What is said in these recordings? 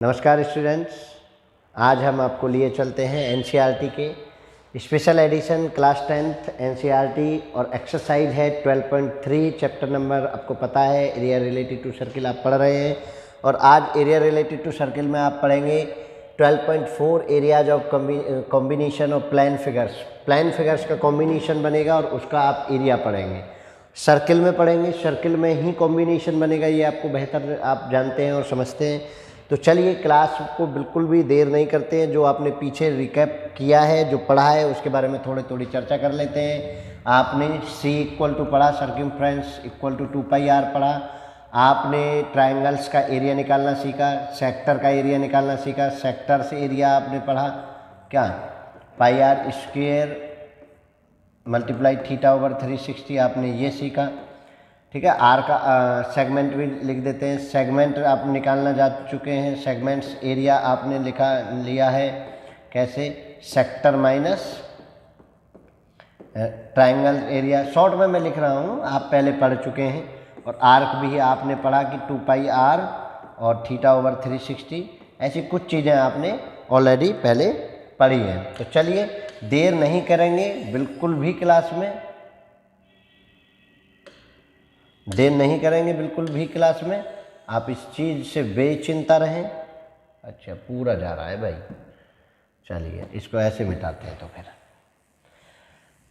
नमस्कार स्टूडेंट्स, आज हम आपको लिए चलते हैं एनसीईआरटी के special edition class 10th NCERT और एक्सरसाइज है 12.3 चैप्टर नंबर। आपको पता है एरिया रिलेटेड टू सर्किल आप पढ़ रहे हैं और आज एरिया रिलेटेड टू सर्किल में आप पढ़ेंगे 12.4 areas of combination of plan figures. Plan figures का कॉम्बिनेशन बनेगा और उसका आप एरिया पढ़ेंगे। सर्किल में पढ़ेंगे, सर्किल में ही कॉम्बिनेशन बनेगा, ये आपको बेहतर आप जानते हैं और समझते हैं। तो चलिए क्लास को बिल्कुल भी देर नहीं करते हैं। जो आपने पीछे रिकैप किया है, जो पढ़ा है, उसके बारे में थोड़ी चर्चा कर लेते हैं। आपने C इक्वल टू पढ़ा, सर्कमफ्रेंस इक्वल टू 2πr पढ़ा। आपने ट्रायंगल्स का एरिया निकालना सीखा, सेक्टर का एरिया निकालना सीखा। सेक्टर से एरिया आपने पढ़ा क्या, πr² मल्टीप्लाई θ/360 आपने ये सीखा। ठीक है, आर का सेगमेंट भी लिख देते हैं। सेगमेंट आप निकालना जा चुके हैं। सेगमेंट्स एरिया आपने लिया है कैसे, sector minus triangle area. Short में मैं लिख रहा हूँ, आप पहले पढ़ चुके हैं। और आर्क भी आपने पढ़ा कि 2πr और θ/360, ऐसी कुछ चीज़ें आपने ऑलरेडी पहले पढ़ी हैं। तो चलिए देर नहीं करेंगे, बिल्कुल भी क्लास में देर नहीं करेंगे, बिल्कुल भी क्लास में। आप इस चीज़ से बेचिंता रहें। अच्छा, पूरा जा रहा है भाई, चलिए इसको ऐसे मिटाते हैं। तो फिर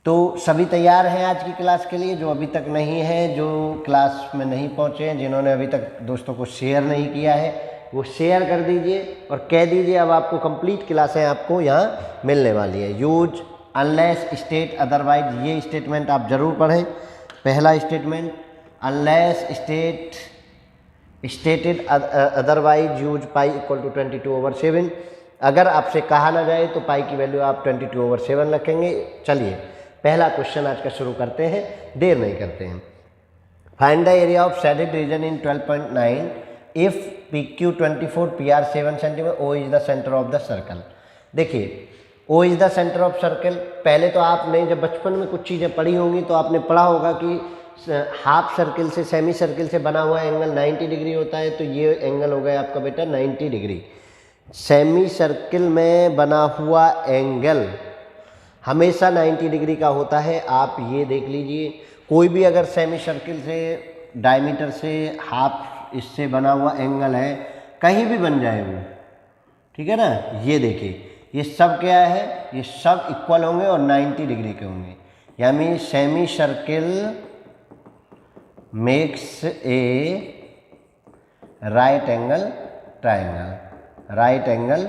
तो सभी तैयार हैं आज की क्लास के लिए? जो अभी तक नहीं है, जो क्लास में नहीं पहुँचे हैं, जिन्होंने अभी तक दोस्तों को शेयर नहीं किया है, वो शेयर कर दीजिए और कह दीजिए अब आपको कंप्लीट क्लासें आपको यहाँ मिलने वाली है। यूज अनलेस स्टेट अदरवाइज, ये स्टेटमेंट आप ज़रूर पढ़ें। पहला statement, unless stated otherwise use pi equal to 22/7। अगर आपसे कहा ना जाए तो पाई की वैल्यू आप 22/7 रखेंगे। चलिए पहला क्वेश्चन आज का शुरू करते हैं, देर नहीं करते हैं। Find the area of shaded reason in 12.9 if PQ 24, PR 7 centimetre, O is the centre of the circle. देखिए O is the centre of circle. पहले तो आपने जब बचपन में कुछ चीज़ें पढ़ी होंगी तो आपने पढ़ा होगा कि हाफ सर्किल से सेमी सर्किल से बना हुआ एंगल 90 डिग्री होता है। तो ये एंगल हो गया आपका बेटा 90 डिग्री। सेमी सर्किल में बना हुआ एंगल हमेशा 90 डिग्री का होता है। आप ये देख लीजिए, कोई भी अगर सेमी सर्किल से डायमीटर से हाफ इससे बना हुआ एंगल है, कहीं भी बन जाए वो, ठीक है ना। ये देखिए, ये सब क्या है, ये सब इक्वल होंगे और 90 डिग्री के होंगे। यानी semi circle makes a right angle triangle. Right angle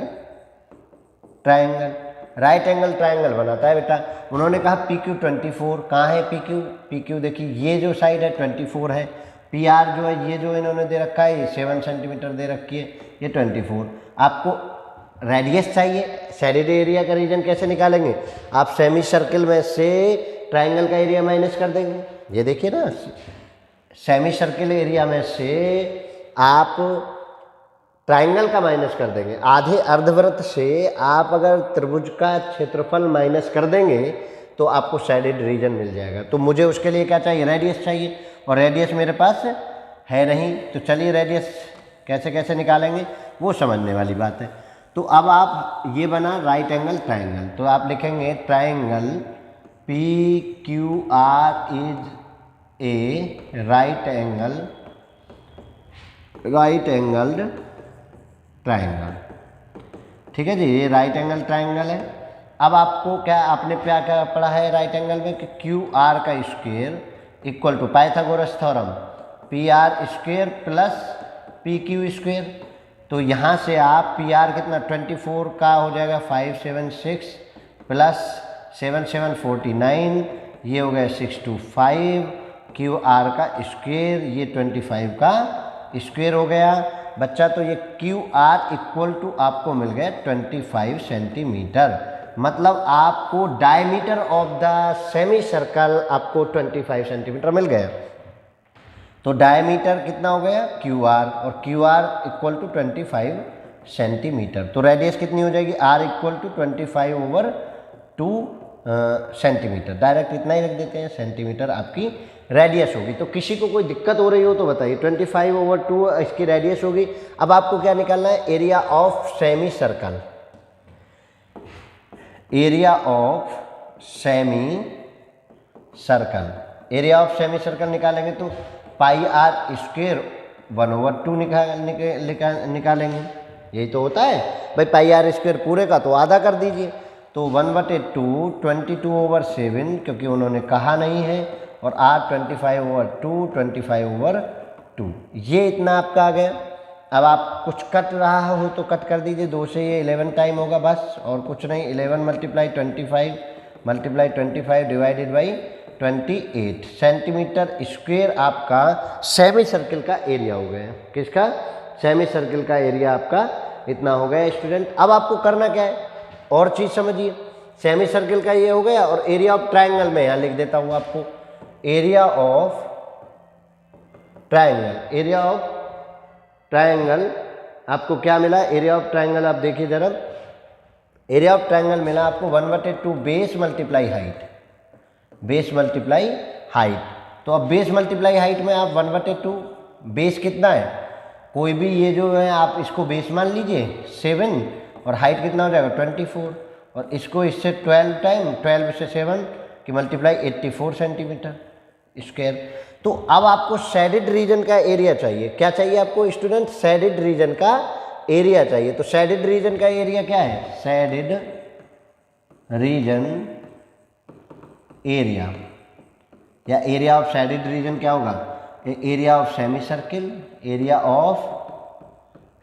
triangle, right angle triangle बनाता है बेटा। उन्होंने कहा PQ 24, कहाँ है PQ देखिए, ये जो साइड है 24 है। PR जो है, ये जो इन्होंने दे रखा है, ये 7 सेंटीमीटर दे रखी है, ये 24। आपको रेडियस चाहिए, शेडेड एरिया का रीजन कैसे निकालेंगे? आप सेमी सर्किल में से ट्रायंगल का एरिया माइनस कर देंगे। ये देखिए ना, सेमी सर्किल एरिया में से आप ट्रायंगल का माइनस कर देंगे। आधे अर्धवृत्त से आप अगर त्रिभुज का क्षेत्रफल माइनस कर देंगे तो आपको शेडेड रीजन मिल जाएगा। तो मुझे उसके लिए क्या चाहिए, रेडियस चाहिए, और रेडियस मेरे पास है नहीं। तो चलिए रेडियस कैसे कैसे निकालेंगे वो समझने वाली बात है। तो अब आप, ये बना राइट एंगल ट्रायंगल, तो आप लिखेंगे triangle PQR is a right angled triangle. ठीक है जी, ये राइट एंगल ट्रायंगल है। अब आपको क्या, आपने क्या पढ़ा है राइट एंगल में कि QR का square equal to Pythagoras theorem PR² plus PQ square. तो यहाँ से आप PR कितना, 24 का हो जाएगा 576 प्लस 7 7 49, ये हो गया 625। QR का स्क्वायर, ये 25 का स्क्वायर हो गया बच्चा। तो ये QR इक्वल टू आपको मिल गया 25 सेंटीमीटर। मतलब आपको diameter of the semi circle आपको 25 सेंटीमीटर मिल गया। तो डायमीटर कितना हो गया QR, और QR इक्वल टू 25 सेंटीमीटर। तो रेडियस कितनी हो जाएगी, R equal to 25/2 centimetre. Direct इतना ही रख देते हैं, सेंटीमीटर आपकी रेडियस होगी। तो किसी को कोई दिक्कत हो रही हो तो बताइए। 25/2 इसकी रेडियस होगी। अब आपको क्या निकालना है? Area of semi circle. Area of semi circle, area of semi circle निकालेंगे तो पाई आर स्क्वेयर 1/2 निकालेंगे। यही तो होता है भाई, पाई आर स्क्वेयर पूरे का तो आधा कर दीजिए। तो 1/2 22/7, क्योंकि उन्होंने कहा नहीं है, और आर 25/2 25/2। ये इतना आपका आ गया। अब आप कुछ कट रहा हो तो कट कर दीजिए, 2 से ये 11 टाइम होगा बस, और कुछ नहीं। 11 × 25 × 25 डिवाइडेड बाई 28 सेंटीमीटर स्क्वेयर आपका सेमी सर्किल का एरिया हो गया। किसका? सेमी सर्किल का एरिया आपका इतना हो गया स्टूडेंट। अब आपको करना क्या है, और चीज़ समझिए। सेमी सर्किल का ये हो गया, और एरिया ऑफ ट्रायंगल में यहाँ लिख देता हूँ आपको। Area of triangle, area of triangle आपको क्या मिला? एरिया ऑफ ट्रायंगल आप देखिए जरा। एरिया ऑफ ट्रायंगल मिला आपको 1/2 base multiply height, base multiply height. तो अब बेस मल्टीप्लाई हाइट में आप 1/2, बेस कितना है? कोई भी ये जो है आप इसको बेस मान लीजिए 7, और हाइट कितना हो जाएगा? 24, और इसको इससे 12 टाइम 12 से 7 की मल्टीप्लाई 84 सेंटीमीटर स्क्वायर। तो अब आपको शेडेड रीजन का एरिया चाहिए। क्या चाहिए आपको स्टूडेंट? शेडेड रीजन का एरिया चाहिए। तो शेडेड रीजन का एरिया क्या है? शेडेड रीजन एरिया, या एरिया ऑफ शेडेड रीजन क्या होगा? Area of semi circle, area of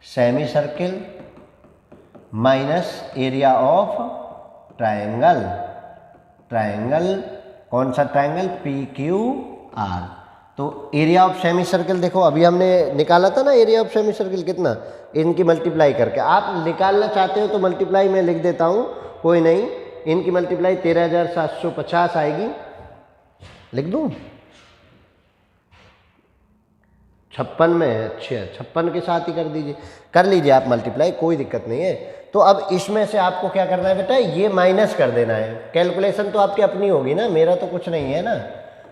semi circle minus area of triangle. Triangle कौन सा ट्रायंगल? PQR। तो एरिया ऑफ सेमी सर्किल देखो, अभी हमने निकाला था ना एरिया ऑफ सेमी सर्किल कितना, इनकी मल्टीप्लाई करके। आप निकालना चाहते हो तो मल्टीप्लाई में लिख देता हूँ, कोई नहीं। इनकी मल्टीप्लाई 13,750 आएगी, लिख दूँ 56 में है। अच्छा, 56 के साथ ही कर दीजिए, कर लीजिए आप मल्टीप्लाई, कोई दिक्कत नहीं है। तो अब इसमें से आपको क्या करना है बेटा? ये माइनस कर देना है। कैलकुलेशन तो आपकी अपनी होगी ना, मेरा तो कुछ नहीं है ना।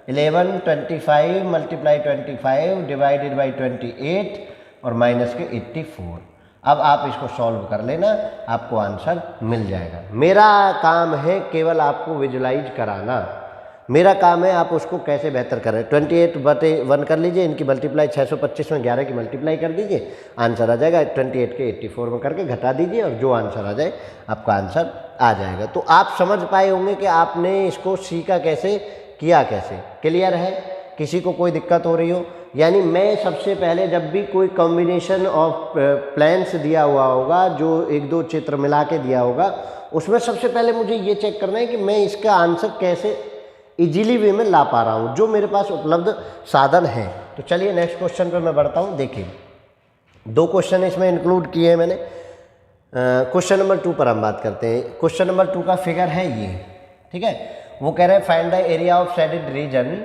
11 25 × 25 डिवाइडेड बाई 28 और माइनस के 84। अब आप इसको सॉल्व कर लेना, आपको आंसर मिल जाएगा। मेरा काम है केवल आपको विजुलाइज कराना, मेरा काम है आप उसको कैसे बेहतर करें। 28/1 कर लीजिए, इनकी मल्टीप्लाई 625 में 11 की मल्टीप्लाई कर दीजिए, आंसर आ जाएगा। 28 के 84 में करके घटा दीजिए, और जो आंसर आ जाए आपका आंसर आ जाएगा। तो आप समझ पाए होंगे कि आपने इसको सीखा कैसे, किया कैसे। क्लियर है? किसी को कोई दिक्कत हो रही हो? यानी मैं सबसे पहले जब भी कोई कॉम्बिनेशन ऑफ प्लान्स दिया हुआ होगा, जो 1-2 चित्र मिला के दिया होगा, उसमें सबसे पहले मुझे ये चेक करना है कि मैं इसका आंसर कैसे इजीली वे में ला पा रहा हूँ, जो मेरे पास उपलब्ध साधन है। तो चलिए नेक्स्ट क्वेश्चन पर मैं बढ़ता हूँ। देखिए 2 क्वेश्चन इसमें इंक्लूड किए हैं मैंने। क्वेश्चन नंबर 2 पर हम बात करते हैं। क्वेश्चन नंबर 2 का फिगर है ये, ठीक है। वो कह रहे हैं find the area of shaded reason.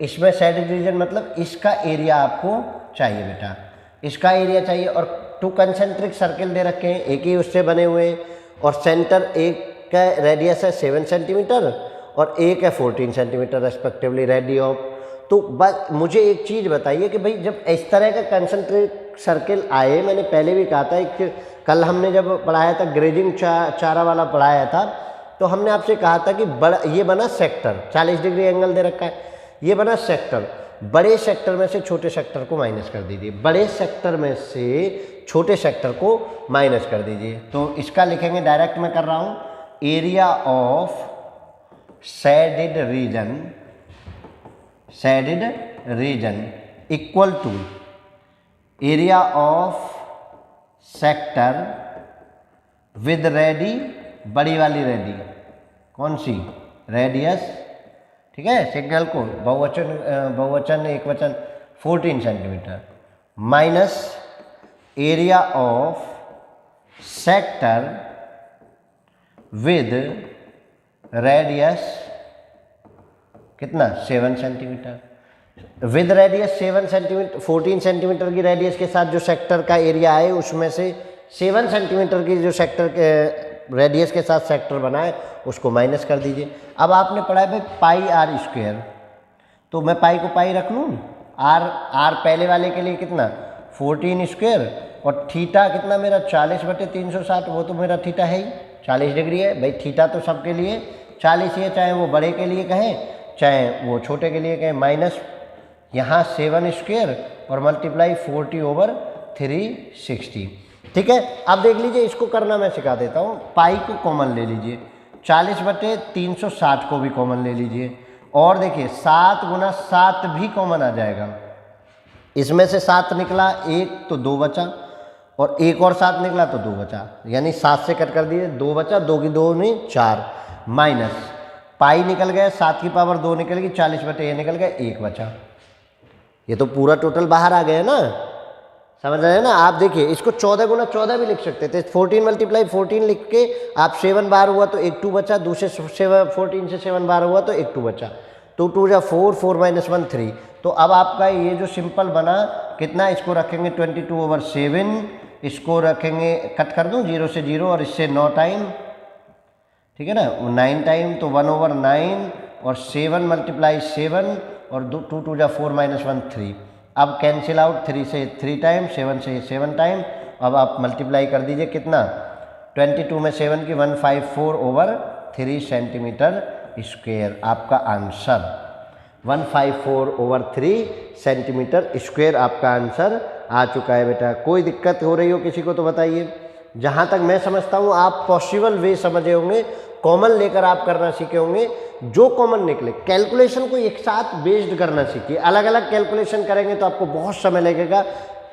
इसमें शेडेड रीजन मतलब इसका एरिया आपको चाहिए बेटा, इसका एरिया चाहिए। और 2 कंसेंट्रिक सर्किल दे रखे हैं, एक ही उससे बने हुए हैं, और सेंटर एक का रेडियस है 7 सेंटीमीटर और एक है 14 सेंटीमीटर रेस्पेक्टिवली रेडियस ऑफ। तो बस मुझे एक चीज़ बताइए कि भाई जब इस तरह का कंसेंट्रिक सर्किल आए, मैंने पहले भी कहा था, एक कल हमने जब पढ़ाया था ग्रेजिंग चारा वाला पढ़ाया था, तो हमने आपसे कहा था कि बड़ा ये बना सेक्टर, 40 डिग्री एंगल दे रखा है, ये बना सेक्टर। बड़े सेक्टर में से छोटे सेक्टर को माइनस कर दीजिए, बड़े सेक्टर में से छोटे सेक्टर को माइनस कर दीजिए। तो इसका लिखेंगे, डायरेक्ट मैं कर रहा हूँ, area of shaded region equal to area of sector with radii, बड़ी वाली रेडी, कौन सी? रेडियस, ठीक है। सिग्नल को बहुवचन एकवचन 14 centimetre minus area of sector with radius कितना? 7 centimetre. With radius 7 centimetre, 14 centimetre की रेडियस के साथ जो सेक्टर का एरिया है उसमें से 7 सेंटीमीटर की जो सेक्टर के रेडियस के साथ सेक्टर बना है उसको माइनस कर दीजिए। अब आपने पढ़ा है भाई पाई आर स्क्वायर, तो मैं पाई को पाई रख लूँ। आर आर पहले वाले के लिए कितना 14 स्क्वायर और थीटा कितना मेरा 40/360, वो तो मेरा थीटा है ही 40 डिग्री है भाई। थीटा तो सबके लिए 40 ही है, चाहे वो बड़े के लिए कहें चाहे वो छोटे के लिए कहें। माइनस यहाँ 7 स्क्वायर और मल्टीप्लाई 40/360। ठीक है, अब देख लीजिए इसको करना मैं सिखा देता हूँ। पाई को कॉमन ले लीजिए, 40/360 को भी कॉमन ले लीजिए और देखिए 7 × 7 भी कॉमन आ जाएगा। इसमें से 7 निकला 1 तो 2 बचा और एक और 7 निकला तो 2 बचा, यानी 7 से कट कर दिए 2 बचा, 2 की 2 में 4 माइनस पाई निकल गया 7 की पावर 2 निकल गई, 40/ये निकल गया 1 बचा। ये तो पूरा टोटल बाहर आ गया ना, समझ रहे हैं ना आप। देखिए इसको 14 × 14 भी लिख सकते थे। 14 × 14 लिख के आप 7 बार हुआ तो 1 2 बचा, दूसरे 14 से 7 बार हुआ तो 1 2 बचा, 2 2 जा 4, 4 - 1 3। तो अब आपका ये जो सिंपल बना कितना, इसको रखेंगे 22/7, इसको रखेंगे कट कर दूं 0 से 0 और इससे 9 टाइम, ठीक है ना 9 टाइम, तो 1/9 और 7 × 7 और 2 2 जा 4 - 1 3। अब कैंसिल आउट 3 से 3 टाइम, 7 से 7 टाइम। अब आप मल्टीप्लाई कर दीजिए कितना 22 में 7 की 154/3 सेंटीमीटर स्क्वायर। आपका आंसर 154/3 सेंटीमीटर स्क्वायर आपका आंसर आ चुका है बेटा। कोई दिक्कत हो रही हो किसी को तो बताइए। जहाँ तक मैं समझता हूँ आप पॉसिबल वे समझे होंगे, कॉमन लेकर आप करना सीखे होंगे। जो कॉमन निकले, कैलकुलेशन को एक साथ बेस्ड करना सीखिए। अलग अलग कैलकुलेशन करेंगे तो आपको बहुत समय लगेगा।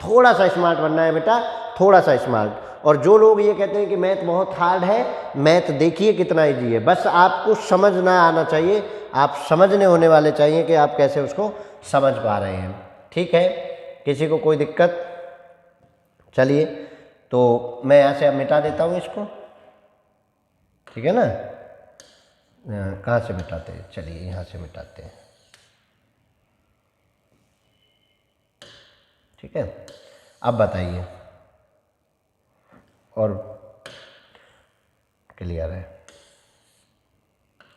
थोड़ा सा स्मार्ट बनना है बेटा, थोड़ा सा स्मार्ट। और जो लोग ये कहते हैं कि मैथ बहुत हार्ड है, मैथ देखिए कितना ईजी है, बस आपको समझना आना चाहिए, आप समझने होने वाले चाहिए कि आप कैसे उसको समझ पा रहे हैं। ठीक है, किसी को कोई दिक्कत? चलिए तो मैं यहाँ से अब मिटा देता हूँ इसको, ठीक है ना। कहाँ से मिटाते हैं, चलिए यहाँ से मिटाते हैं। ठीक है, अब बताइए और क्लियर है।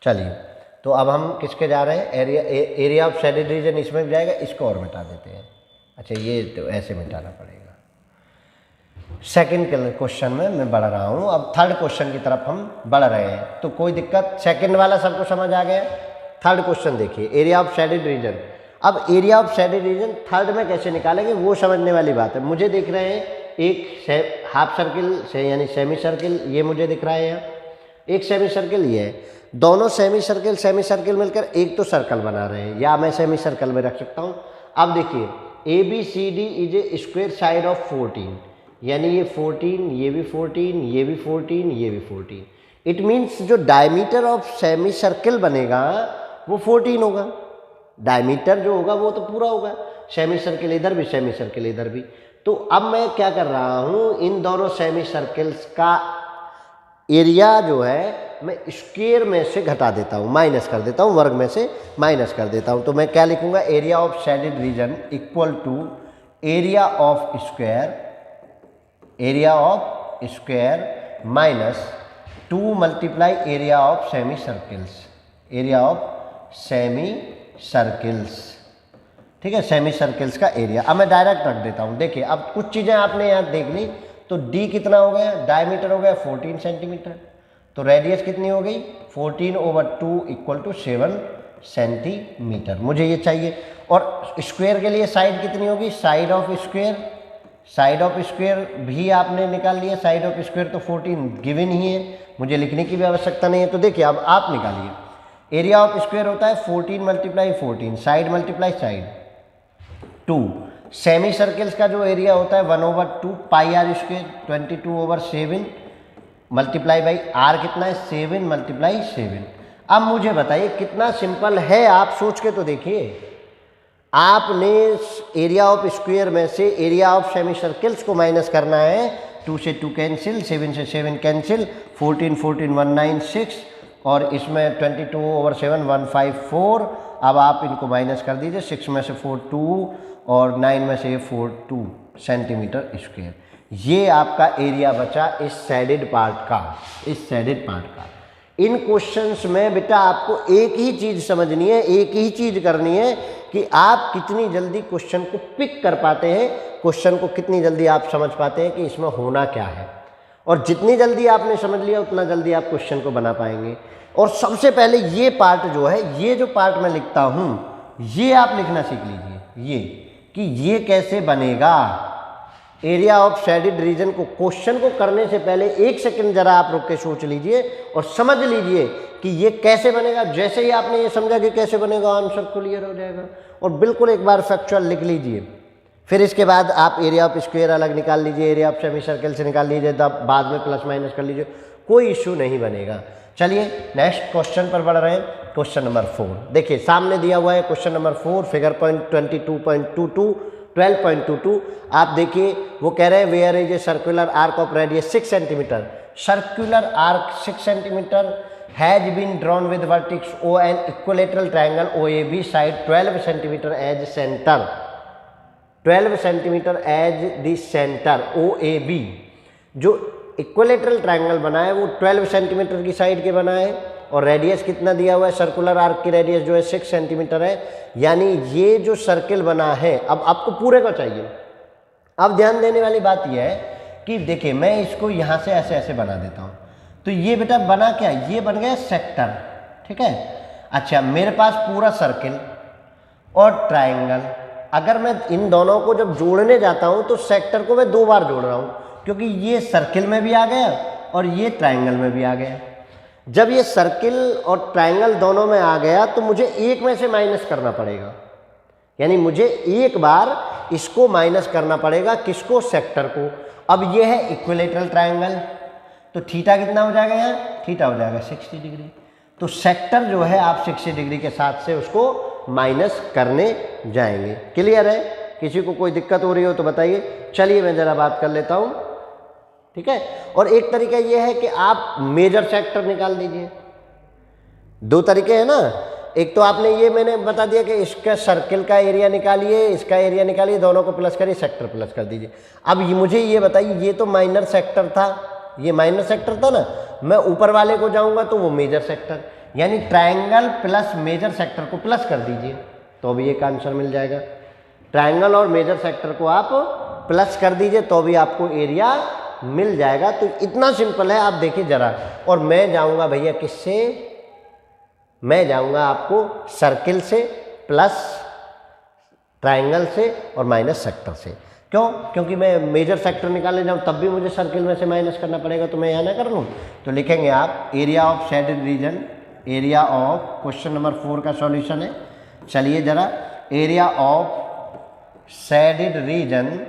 चलिए तो अब हम किसके जा रहे हैं, एरिया ऑफ शेडेड रीजन इसमें भी जाएगा, इसको और मिटा देते हैं। अच्छा ये तो ऐसे मिटाना पड़ेगा। सेकंड क्वेश्चन में मैं बढ़ रहा हूँ, अब थर्ड क्वेश्चन की तरफ हम बढ़ रहे हैं। तो कोई दिक्कत, सेकंड वाला सबको समझ आ गया। थर्ड क्वेश्चन देखिए, एरिया ऑफ शेडेड रीजन। अब area of shaded reason third में कैसे निकालेंगे वो समझने वाली बात है। मुझे दिख रहे हैं एक हाफ सर्किल से यानी सेमी सर्किल, ये मुझे दिख रहा है यहाँ एक सेमी सर्किल, ये है। दोनों सेमी सर्किल मिलकर एक तो सर्कल बना रहे हैं, या मैं सेमी सर्कल में रख सकता हूँ। अब देखिए ABCD is a square side of 14, यानी ये 14, ये भी 14, ये भी 14, ये भी 14। इट मीन्स जो डायमीटर ऑफ सेमी सर्किल बनेगा वो 14 होगा। डायमीटर जो होगा वो तो पूरा होगा, सेमी सर्किल इधर भी, सेमी सर्किल इधर भी। तो अब मैं क्या कर रहा हूँ, इन दोनों सेमी सर्किल्स का एरिया जो है मैं स्क्वायर में से घटा देता हूँ, माइनस कर देता हूँ, वर्ग में से माइनस कर देता हूँ। तो मैं क्या लिखूँगा, area of shaded region equal to area of square minus 2 multiply area of semi circles, area of semi circles. ठीक है, सेमी सर्किल्स का एरिया। अब मैं डायरेक्ट रख देता हूँ। देखिए अब कुछ चीज़ें आपने यहाँ देख ली, तो D कितना हो गया, डायमीटर हो गया 14 सेंटीमीटर, तो रेडियस कितनी हो गई 14/2 इक्वल टू 7 सेंटीमीटर, मुझे ये चाहिए। और स्क्वायर के लिए साइड कितनी होगी, साइड ऑफ स्क्वायर भी आपने निकाल लिया। साइड ऑफ स्क्वायर तो 14 गिवन ही है, मुझे लिखने की भी आवश्यकता नहीं है। तो देखिए अब आप निकालिए, एरिया ऑफ स्क्वायर होता है 14 × 14, side multiply side 2। Semi circles का जो एरिया होता है 1/2 pi r square, 22/7 multiply by r कितना है 7 × 7। अब मुझे बताइए कितना सिंपल है, आप सोच के तो देखिए। आपने एरिया ऑफ स्क्वायर में से एरिया ऑफ सेमी सर्किल्स को माइनस करना है। 2 से 2 कैंसिल, 7 से 7 कैंसिल, 14 196 और इसमें 22/7 154। अब आप इनको माइनस कर दीजिए, 6 में से 4 2 और 9 में से 4 2 सेंटीमीटर स्क्वायर। ये आपका एरिया बचा इस शेडेड पार्ट का, इन क्वेश्चंस में बेटा आपको एक ही चीज़ समझनी है, एक ही चीज़ करनी है कि आप कितनी जल्दी क्वेश्चन को पिक कर पाते हैं, क्वेश्चन को कितनी जल्दी आप समझ पाते हैं कि इसमें होना क्या है। और जितनी जल्दी आपने समझ लिया उतना जल्दी आप क्वेश्चन को बना पाएंगे। और सबसे पहले ये पार्ट जो है, ये जो पार्ट मैं लिखता हूँ, ये आप लिखना सीख लीजिए, ये कि ये कैसे बनेगा। एरिया ऑफ शेडेड रीजन को क्वेश्चन को करने से पहले 1 सेकंड जरा आप रुक के सोच लीजिए और समझ लीजिए कि ये कैसे बनेगा। जैसे ही आपने ये समझा कि कैसे बनेगा, आंसर क्लियर हो जाएगा। और बिल्कुल एक बार फैक्चुअल लिख लीजिए, फिर इसके बाद आप एरिया ऑफ स्क्वायर अलग निकाल लीजिए, एरिया ऑफ सेमी सर्कल से निकाल लीजिए, तब बाद में प्लस माइनस कर लीजिए, कोई इश्यू नहीं बनेगा। चलिए नेक्स्ट क्वेश्चन पर बढ़ रहे हैं। क्वेश्चन नंबर 4 देखिए, सामने दिया हुआ है क्वेश्चन नंबर 4, फिगर पॉइंट 22.22 12.22। आप देखिए वो कह रहे हैं where is a circular arc of radius 6 centimetre, circular arc 6 centimetre has been drawn with vertex O and equilateral triangle OAB side 12 centimetre as centre, 12 centimetre as the centre OAB। जो equilateral triangle बना है वो 12 centimetre की side के बना है और radius कितना दिया हुआ है, सर्कुलर आर्क की रेडियस जो है 6 सेंटीमीटर है। यानी ये जो सर्किल बना है, अब आपको पूरे को चाहिए। अब ध्यान देने वाली बात यह है कि देखिए मैं इसको यहाँ से ऐसे ऐसे बना देता हूँ, तो ये बेटा बना क्या, ये बन गया सेक्टर, ठीक है। अच्छा, मेरे पास पूरा सर्किल और ट्राइंगल, अगर मैं इन दोनों को जब जोड़ने जाता हूँ तो सेक्टर को मैं 2 बार जोड़ रहा हूँ, क्योंकि ये सर्किल में भी आ गया और ये ट्राइंगल में भी आ गया। जब ये सर्किल और ट्राइंगल दोनों में आ गया तो मुझे एक में से माइनस करना पड़ेगा, यानी मुझे एक बार इसको माइनस करना पड़ेगा, किसको, सेक्टर को। अब ये है इक्विलेटरल ट्राइंगल, तो थीटा कितना हो जाएगा, यहाँ थीटा हो जाएगा 60 डिग्री। तो सेक्टर जो है आप 60 डिग्री के साथ से उसको माइनस करने जाएंगे। क्लियर है? किसी को कोई दिक्कत हो रही हो तो बताइए। चलिए मैं ज़रा बात कर लेता हूँ, ठीक है। और एक तरीका ये है कि आप मेजर सेक्टर निकाल दीजिए। 2 तरीके हैं ना, एक तो आपने ये मैंने बता दिया कि इसका सर्किल का एरिया निकालिए, इसका एरिया निकालिए, दोनों को प्लस करिए, सेक्टर प्लस कर दीजिए। अब मुझे ये बताइए, ये तो माइनर सेक्टर था, ये माइनर सेक्टर था ना, मैं ऊपर वाले को जाऊंगा तो वो मेजर सेक्टर, यानी ट्रायंगल प्लस मेजर सेक्टर को प्लस कर दीजिए तो भी एक आंसर मिल जाएगा। ट्रायंगल और मेजर सेक्टर को आप प्लस कर दीजिए तो भी आपको एरिया मिल जाएगा। तो इतना सिंपल है, आप देखिए जरा। और मैं जाऊंगा भैया किससे, मैं जाऊंगा आपको सर्किल से प्लस ट्रायंगल से और माइनस सेक्टर से। क्यों? क्योंकि मैं मेजर सेक्टर निकालने जाऊँ तब भी मुझे सर्किल में से माइनस करना पड़ेगा, तो मैं यहाँ ना कर लूँ। तो लिखेंगे आप area of shaded region, area of, question number 4 का सॉल्यूशन है। चलिए जरा, area of shaded region,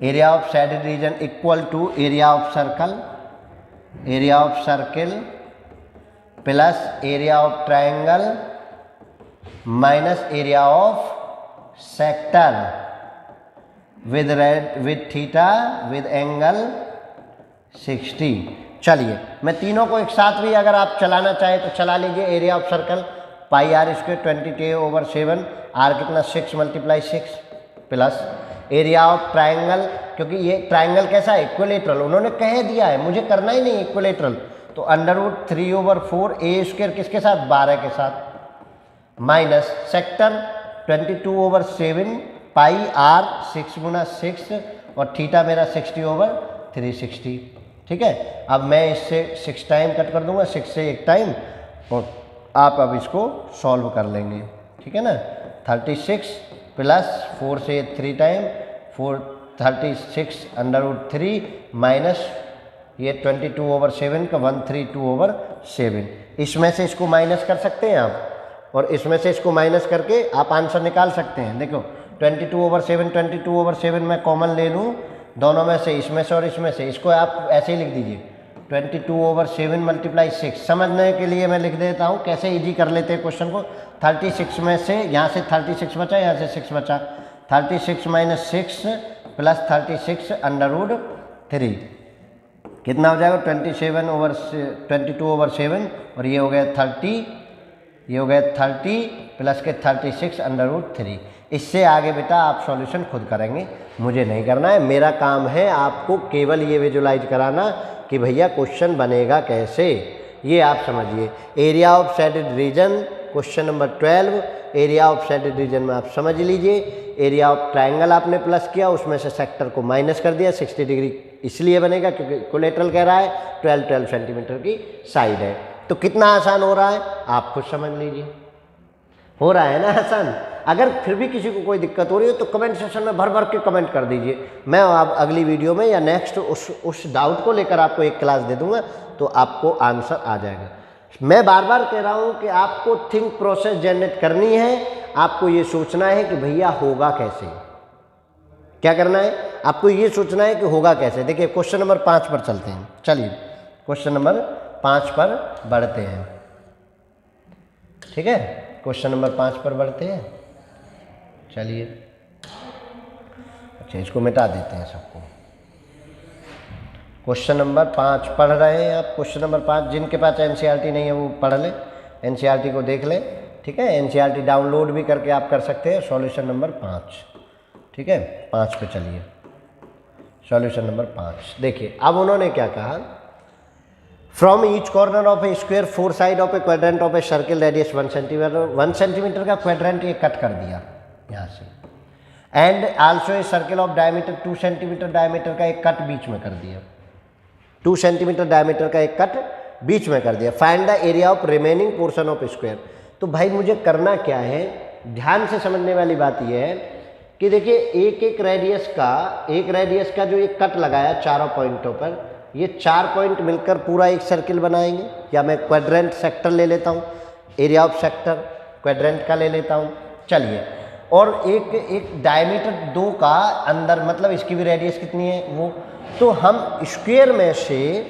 area of shaded region equal to area of circle, area of circle plus area of triangle minus area of sector with theta with angle 60। चलिए मैं तीनों को एक साथ भी अगर आप चलाना चाहें तो चला लीजिए। Area of circle pi r square 22/7, r कितना 6 × 6 प्लस एरिया ऑफ ट्रायंगल, क्योंकि ये ट्रायंगल कैसा है, इक्विलेटरल, उन्होंने कह दिया है, मुझे करना ही नहीं इक्विलेटरल, तो √3/4 ए स्क्वायर किसके साथ, 12 के साथ, माइनस सेक्टर 22/7 पाई आर 6 × 6 और थीटा मेरा 60/360। ठीक है, अब मैं इससे 6 टाइम कट कर दूंगा, 6 से 1 टाइम, और आप अब इसको सॉल्व कर लेंगे। ठीक है ना, 36 प्लस 4 से 3 टाइम 36 √3 माइनस ये 22/7 का 132/7, इसमें से इसको माइनस कर सकते हैं आप, और इसमें से इसको माइनस करके आप आंसर निकाल सकते हैं। देखो 22/7 मैं कॉमन ले लूँ दोनों में से, इसमें से और इसमें से, इसको आप ऐसे ही लिख दीजिए 22/7 × 6। समझने के लिए मैं लिख देता हूँ, कैसे इजी कर लेते हैं क्वेश्चन को। 36 में से यहाँ से 36 बचा, यहाँ से 6 बचा, 36 - 6 प्लस 36 √3 कितना हो जाएगा 22/7 और ये हो गया 30, ये हो गया 30 प्लस के 36 √3। इससे आगे बेटा आप सॉल्यूशन खुद करेंगे, मुझे नहीं करना है। मेरा काम है आपको केवल ये विजुलाइज कराना कि भैया क्वेश्चन बनेगा कैसे, ये आप समझिए। Area of shaded reason question number 12, area of shaded reason में आप समझ लीजिए। एरिया ऑफ ट्रायंगल आपने प्लस किया, उसमें से सेक्टर को माइनस कर दिया। 60 डिग्री इसलिए बनेगा क्योंकि कोलेटरल कह रहा है 12 सेंटीमीटर की साइड है। तो कितना आसान हो रहा है आप खुद समझ लीजिए, हो रहा है ना आसान। अगर फिर भी किसी को कोई दिक्कत हो रही है तो कमेंट सेक्शन में भर भर के कमेंट कर दीजिए। मैं आप अगली वीडियो में या नेक्स्ट उस डाउट को लेकर आपको एक क्लास दे दूंगा, तो आपको आंसर आ जाएगा। मैं बार बार कह रहा हूं कि आपको थिंक प्रोसेस जनरेट करनी है। आपको ये सोचना है कि भैया होगा कैसे, क्या करना है आपको ये सोचना है कि होगा कैसे। देखिए क्वेश्चन नंबर 5 पर चलते हैं। चलिए क्वेश्चन नंबर 5 पर बढ़ते हैं, ठीक है। क्वेश्चन नंबर 5 पर बढ़ते हैं, चलिए। अच्छा इसको मिटा देते हैं सबको। क्वेश्चन नंबर 5 पढ़ रहे हैं आप। क्वेश्चन नंबर 5 जिनके पास एनसीईआरटी नहीं है वो पढ़ ले, एनसीईआरटी को देख ले, ठीक है। एनसीईआरटी डाउनलोड भी करके आप कर सकते हैं। सॉल्यूशन नंबर 5, ठीक है। 5 पे चलिए, सॉल्यूशन नंबर 5 देखिए। अब उन्होंने क्या कहा, from each corner of A square 4 side of A quadrant of a circle radius 1 centimetre, 1 centimetre का क्वाड्रेंट ये कट कर दिया यहाँ से, and also a circle of diameter 2 centimetre diameter का एक कट बीच में कर दिया, 2 सेंटीमीटर डायमीटर का एक कट बीच में कर दिया। Find the area of remaining portion of square. तो भाई मुझे करना क्या है, ध्यान से समझने वाली बात यह है कि देखिए एक रेडियस का जो एक कट लगाया चारों पॉइंटों पर, ये 4 पॉइंट मिलकर पूरा एक सर्किल बनाएंगे। या मैं क्वाड्रेंट सेक्टर ले लेता हूँ, एरिया ऑफ सेक्टर क्वाड्रेंट का ले लेता हूँ, चलिए। और एक डायमीटर 2 का अंदर, मतलब इसकी भी रेडियस कितनी है वो, तो हम स्क्वायर में से,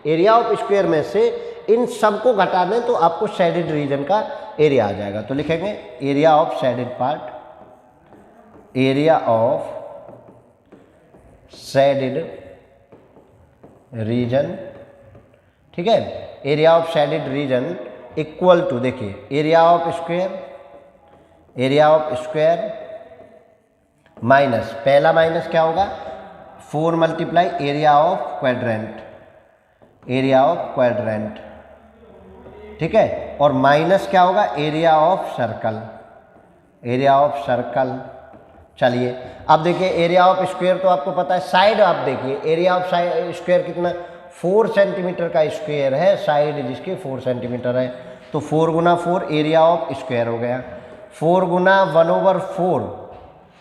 एरिया ऑफ स्क्वायर में से इन सब को घटा दें तो आपको शेडेड रीजन का एरिया आ जाएगा। तो लिखेंगे area of shaded part, area of shaded region, ठीक है। Area of shaded region equal to, देखिए एरिया ऑफ स्क्वायर माइनस, पहला माइनस क्या होगा 4 मल्टीप्लाई एरिया ऑफ क्वाड्रेंट, ठीक है। और माइनस क्या होगा एरिया ऑफ सर्कल, चलिए। अब देखिए एरिया ऑफ स्क्वायर तो आपको पता है, साइड आप देखिए एरिया ऑफ स्क्वायर कितना 4 सेंटीमीटर का स्क्वायर है, साइड जिसके 4 सेंटीमीटर है, तो 4 गुना 4 एरिया ऑफ स्क्वायर हो गया। 4 गुना 1/4,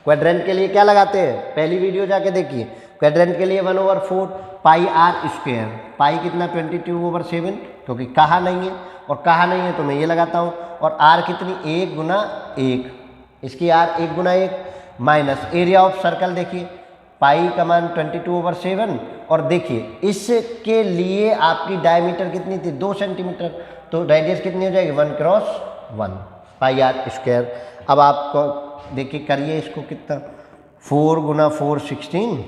क्वाड्रेंट के लिए क्या लगाते हैं, पहली वीडियो जाके देखिए। क्वाड्रेंट के लिए 1/4 पाई आर स्क्वायर, पाई कितना 22/7, क्योंकि कहा नहीं है, और कहा नहीं है तो मैं ये लगाता हूँ। और आर कितनी 1 गुना 1, इसकी आर 1 गुना 1 माइनस एरिया ऑफ सर्कल, देखिए पाई का मान 22/7। और देखिए इसके लिए आपकी डायमीटर कितनी थी 2 सेंटीमीटर, तो रेडियस कितनी हो जाएगी 1 क्रॉस 1 पाई आर स्क्वायर। अब आपको देखिए करिए इसको, कितना 4 गुना 4 16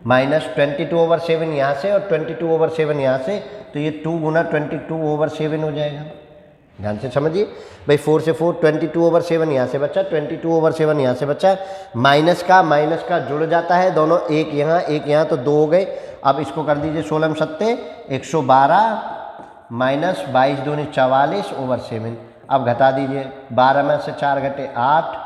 माइनस 22/7 यहाँ से और 22/7 यहाँ से, तो ये 2 गुना 22/7 हो जाएगा। ध्यान से समझिए भाई, 4 से 4 22/7 यहाँ से बचा, 22/7 यहाँ से बचा, माइनस का जुड़ जाता है दोनों, एक यहाँ तो 2 हो गए। अब इसको कर दीजिए 16 7 112 माइनस 22 दूनी 44/7। अब घटा दीजिए, 12 में से 4 घटे 8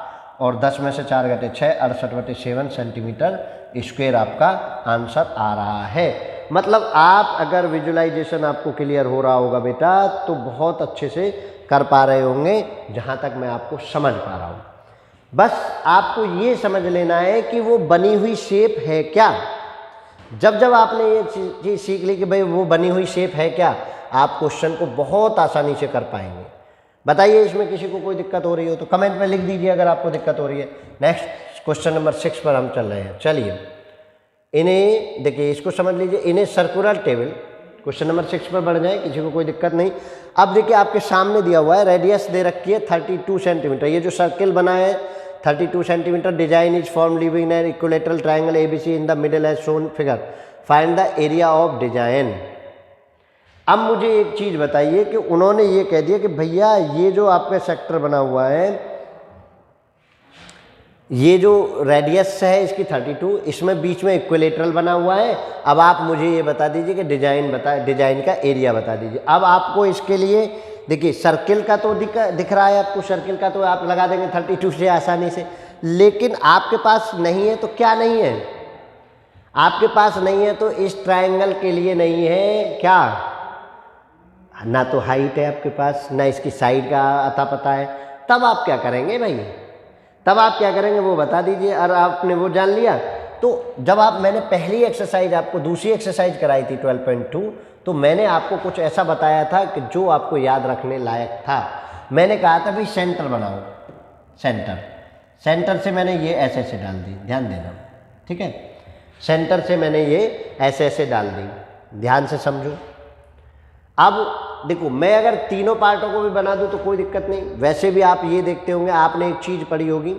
और 10 में से 4 घटे 6, 68/7 सेंटीमीटर स्क्वायर आपका आंसर आ रहा है। मतलब आप अगर विजुलाइजेशन आपको क्लियर हो रहा होगा बेटा, तो बहुत अच्छे से कर पा रहे होंगे, जहाँ तक मैं आपको समझ पा रहा हूँ। बस आपको ये समझ लेना है कि वो बनी हुई शेप है क्या। जब आपने ये चीज़ सीख ली कि भाई वो बनी हुई शेप है क्या, आप क्वेश्चन को बहुत आसानी से कर पाएंगे। बताइए इसमें किसी को कोई दिक्कत हो रही हो तो कमेंट में लिख दीजिए अगर आपको दिक्कत हो रही है। नेक्स्ट क्वेश्चन नंबर 6 पर हम चल रहे हैं। चलिए इन्हें देखिए, इसको समझ लीजिए, इन्हें सर्कुलर टेबल, क्वेश्चन नंबर 6 पर बढ़ जाए, किसी को कोई दिक्कत नहीं। अब देखिए आपके सामने दिया हुआ है, रेडियस दे रखी है 32 सेंटीमीटर, ये जो सर्किल बना है 32 centimetre, design is form living an equilateral triangle ABC in the middle age shown figure, find the area of design. अब मुझे एक चीज़ बताइए कि उन्होंने ये कह दिया कि भैया ये जो आपका सेक्टर बना हुआ है ये जो रेडियस है इसकी 32, इसमें बीच में इक्विलेटरल बना हुआ है। अब आप मुझे ये बता दीजिए कि डिजाइन का एरिया बता दीजिए। अब आपको इसके लिए देखिए सर्किल का तो दिख रहा है आपको, सर्किल का तो आप लगा देंगे 32 से आसानी से, लेकिन आपके पास नहीं है तो क्या नहीं है, आपके पास नहीं है तो इस ट्रायंगल के लिए नहीं है क्या, ना तो हाइट है आपके पास, ना इसकी साइड का अता पता है। तब आप क्या करेंगे भाई, तब आप क्या करेंगे वो बता दीजिए। और आपने वो जान लिया तो जब मैंने पहली एक्सरसाइज आपको दूसरी एक्सरसाइज कराई थी 12.2, तो मैंने आपको कुछ ऐसा बताया था कि जो आपको याद रखने लायक था। मैंने कहा था भाई सेंटर बनाओ, सेंटर से मैंने ये ऐसे ऐसे डाल दी, ध्यान देना, ठीक है। सेंटर से मैंने ये ऐसे ऐसे डाल दी, ध्यान से समझो। अब देखो मैं अगर तीनों पार्टों को भी बना दूं तो कोई दिक्कत नहीं। वैसे भी आप ये देखते होंगे, आपने एक चीज़ पढ़ी होगी,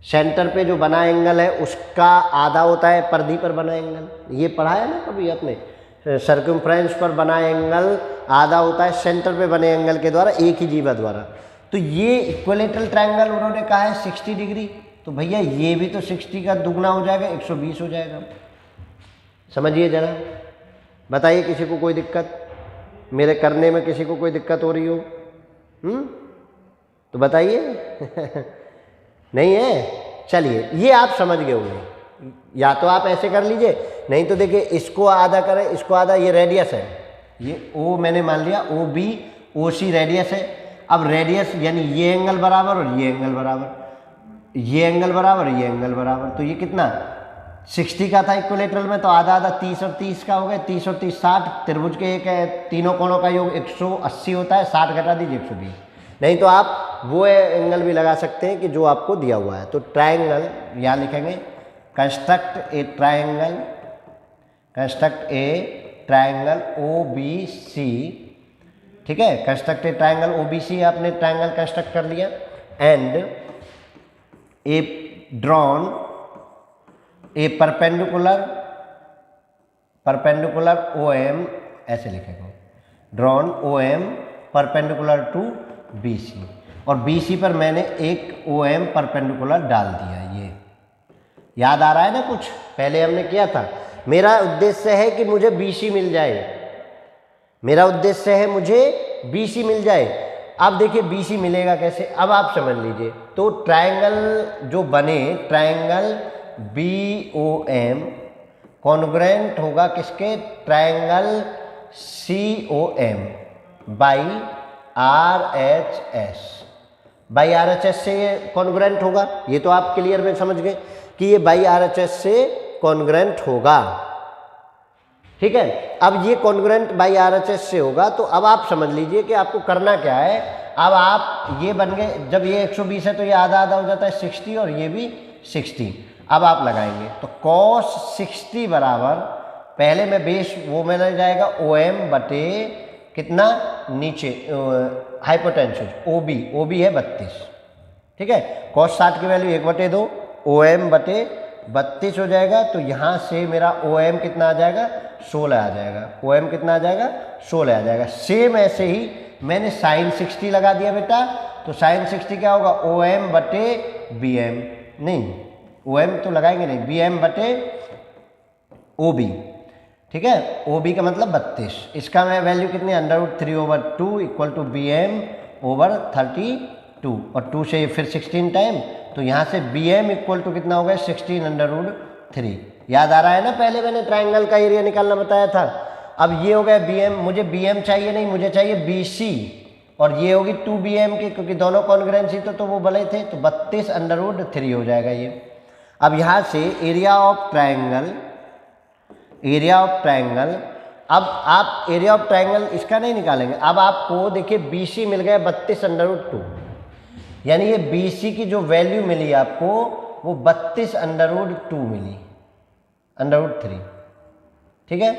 सेंटर पे जो बना एंगल है उसका आधा होता है परिधि पर बना एंगल। ये पढ़ा है ना कभी आपने, सर्कमफ्रेंस पर बना एंगल आधा होता है सेंटर पे बने एंगल के द्वारा, एक ही जीवा द्वारा। तो ये इक्विलेटरल ट्रायंगल उन्होंने कहा है 60 डिग्री, तो भैया ये भी तो 60 का दुगना हो जाएगा, 120 हो जाएगा। समझिए जरा, बताइए किसी को कोई दिक्कत, मेरे करने में किसी को कोई दिक्कत हो रही हो? तो बताइए नहीं है? चलिए ये आप समझ गए होंगे, या तो आप ऐसे कर लीजिए, नहीं तो देखिए इसको आधा करें, इसको आधा, ये रेडियस है, ये ओ मैंने मान लिया, ओ बी ओ सी रेडियस है। अब रेडियस यानी ये एंगल बराबर और ये एंगल बराबर, ये एंगल बराबर, ये एंगल बराबर, तो ये कितना 60 का था इक्विलेटरल में, तो आधा आधा 30 और 30 का हो गया, 30 और 30 60, त्रिभुज के एक है, तीनों कोणों का योग 180 होता है, 60 घटा दीजिए 120। नहीं तो आप वो एंगल भी लगा सकते हैं कि जो आपको दिया हुआ है। तो ट्रायंगल यहाँ लिखेंगे, construct a triangle, construct a triangle O B C, ठीक है, construct a triangle O B C, आपने ट्रायंगल कंस्ट्रक्ट कर लिया। And a drawn a perpendicular O M, ऐसे लिखेगा, drawn O M perpendicular to B C, और B सी पर मैंने एक ओ एम परपेंडिकुलर डाल दिया। ये याद आ रहा है ना, कुछ पहले हमने किया था। मेरा उद्देश्य है कि मुझे बी सी मिल जाए, मेरा उद्देश्य है मुझे बी सी मिल जाए। अब देखिए बी सी मिलेगा कैसे, अब आप समझ लीजिए। तो ट्रायंगल जो बने, triangle B O M congruent होगा किसके, triangle C O M by R H S, by R H S से ये कॉन्ग्रुएंट होगा। ये तो आप क्लियर में समझ गए कि ये बाई आर एच एस से कॉन्ग्रुएंट होगा, ठीक है। अब ये congruent by R H S से होगा, तो अब आप समझ लीजिए कि आपको करना क्या है। अब आप ये बन गए, जब ये 120 है तो ये आधा आधा हो जाता है 60, और ये भी 60। अब आप लगाएंगे तो cos 60 बराबर, पहले में बेस वो में जाएगा ओ एम बटे कितना नीचे हाइपोटेन्यूज ओ बी है 32, ठीक है। cos 60 की वैल्यू 1/2 ओ एम बटे 32 हो जाएगा। तो यहाँ से मेरा ओ एम कितना आ जाएगा, 16 आ जाएगा, ओ एम कितना आ जाएगा, 16 आ जाएगा। सेम ऐसे ही मैंने साइन 60 लगा दिया बेटा, तो साइन 60 क्या होगा, ओ एम बटे बी एम, नहीं ओ एम तो लगाएंगे नहीं, बी एम बटे ओ बी, ठीक है। ओ बी का मतलब 32, इसका मैं वैल्यू कितनी, √3/2 equal to B M over 32, और 2 से फिर 16 टाइम, तो यहाँ से बी एम इक्वल टू कितना हो गया, 16√3। याद आ रहा है ना, पहले मैंने ट्रायंगल का एरिया निकालना बताया था। अब ये हो गया बी एम, मुझे बी एम चाहिए नहीं, मुझे चाहिए बी सी, और ये होगी 2bm की, क्योंकि दोनों कॉन्ग्रुएंसी तो वो भले थे, तो 32√3 हो जाएगा ये। अब यहाँ से एरिया ऑफ ट्रायंगल, अब आप एरिया ऑफ ट्रायंगल इसका नहीं निकालेंगे। अब आपको देखिए BC मिल गया 32√2, यानी ये BC की जो वैल्यू मिली आपको वो 32√2 मिली, √3, ठीक है।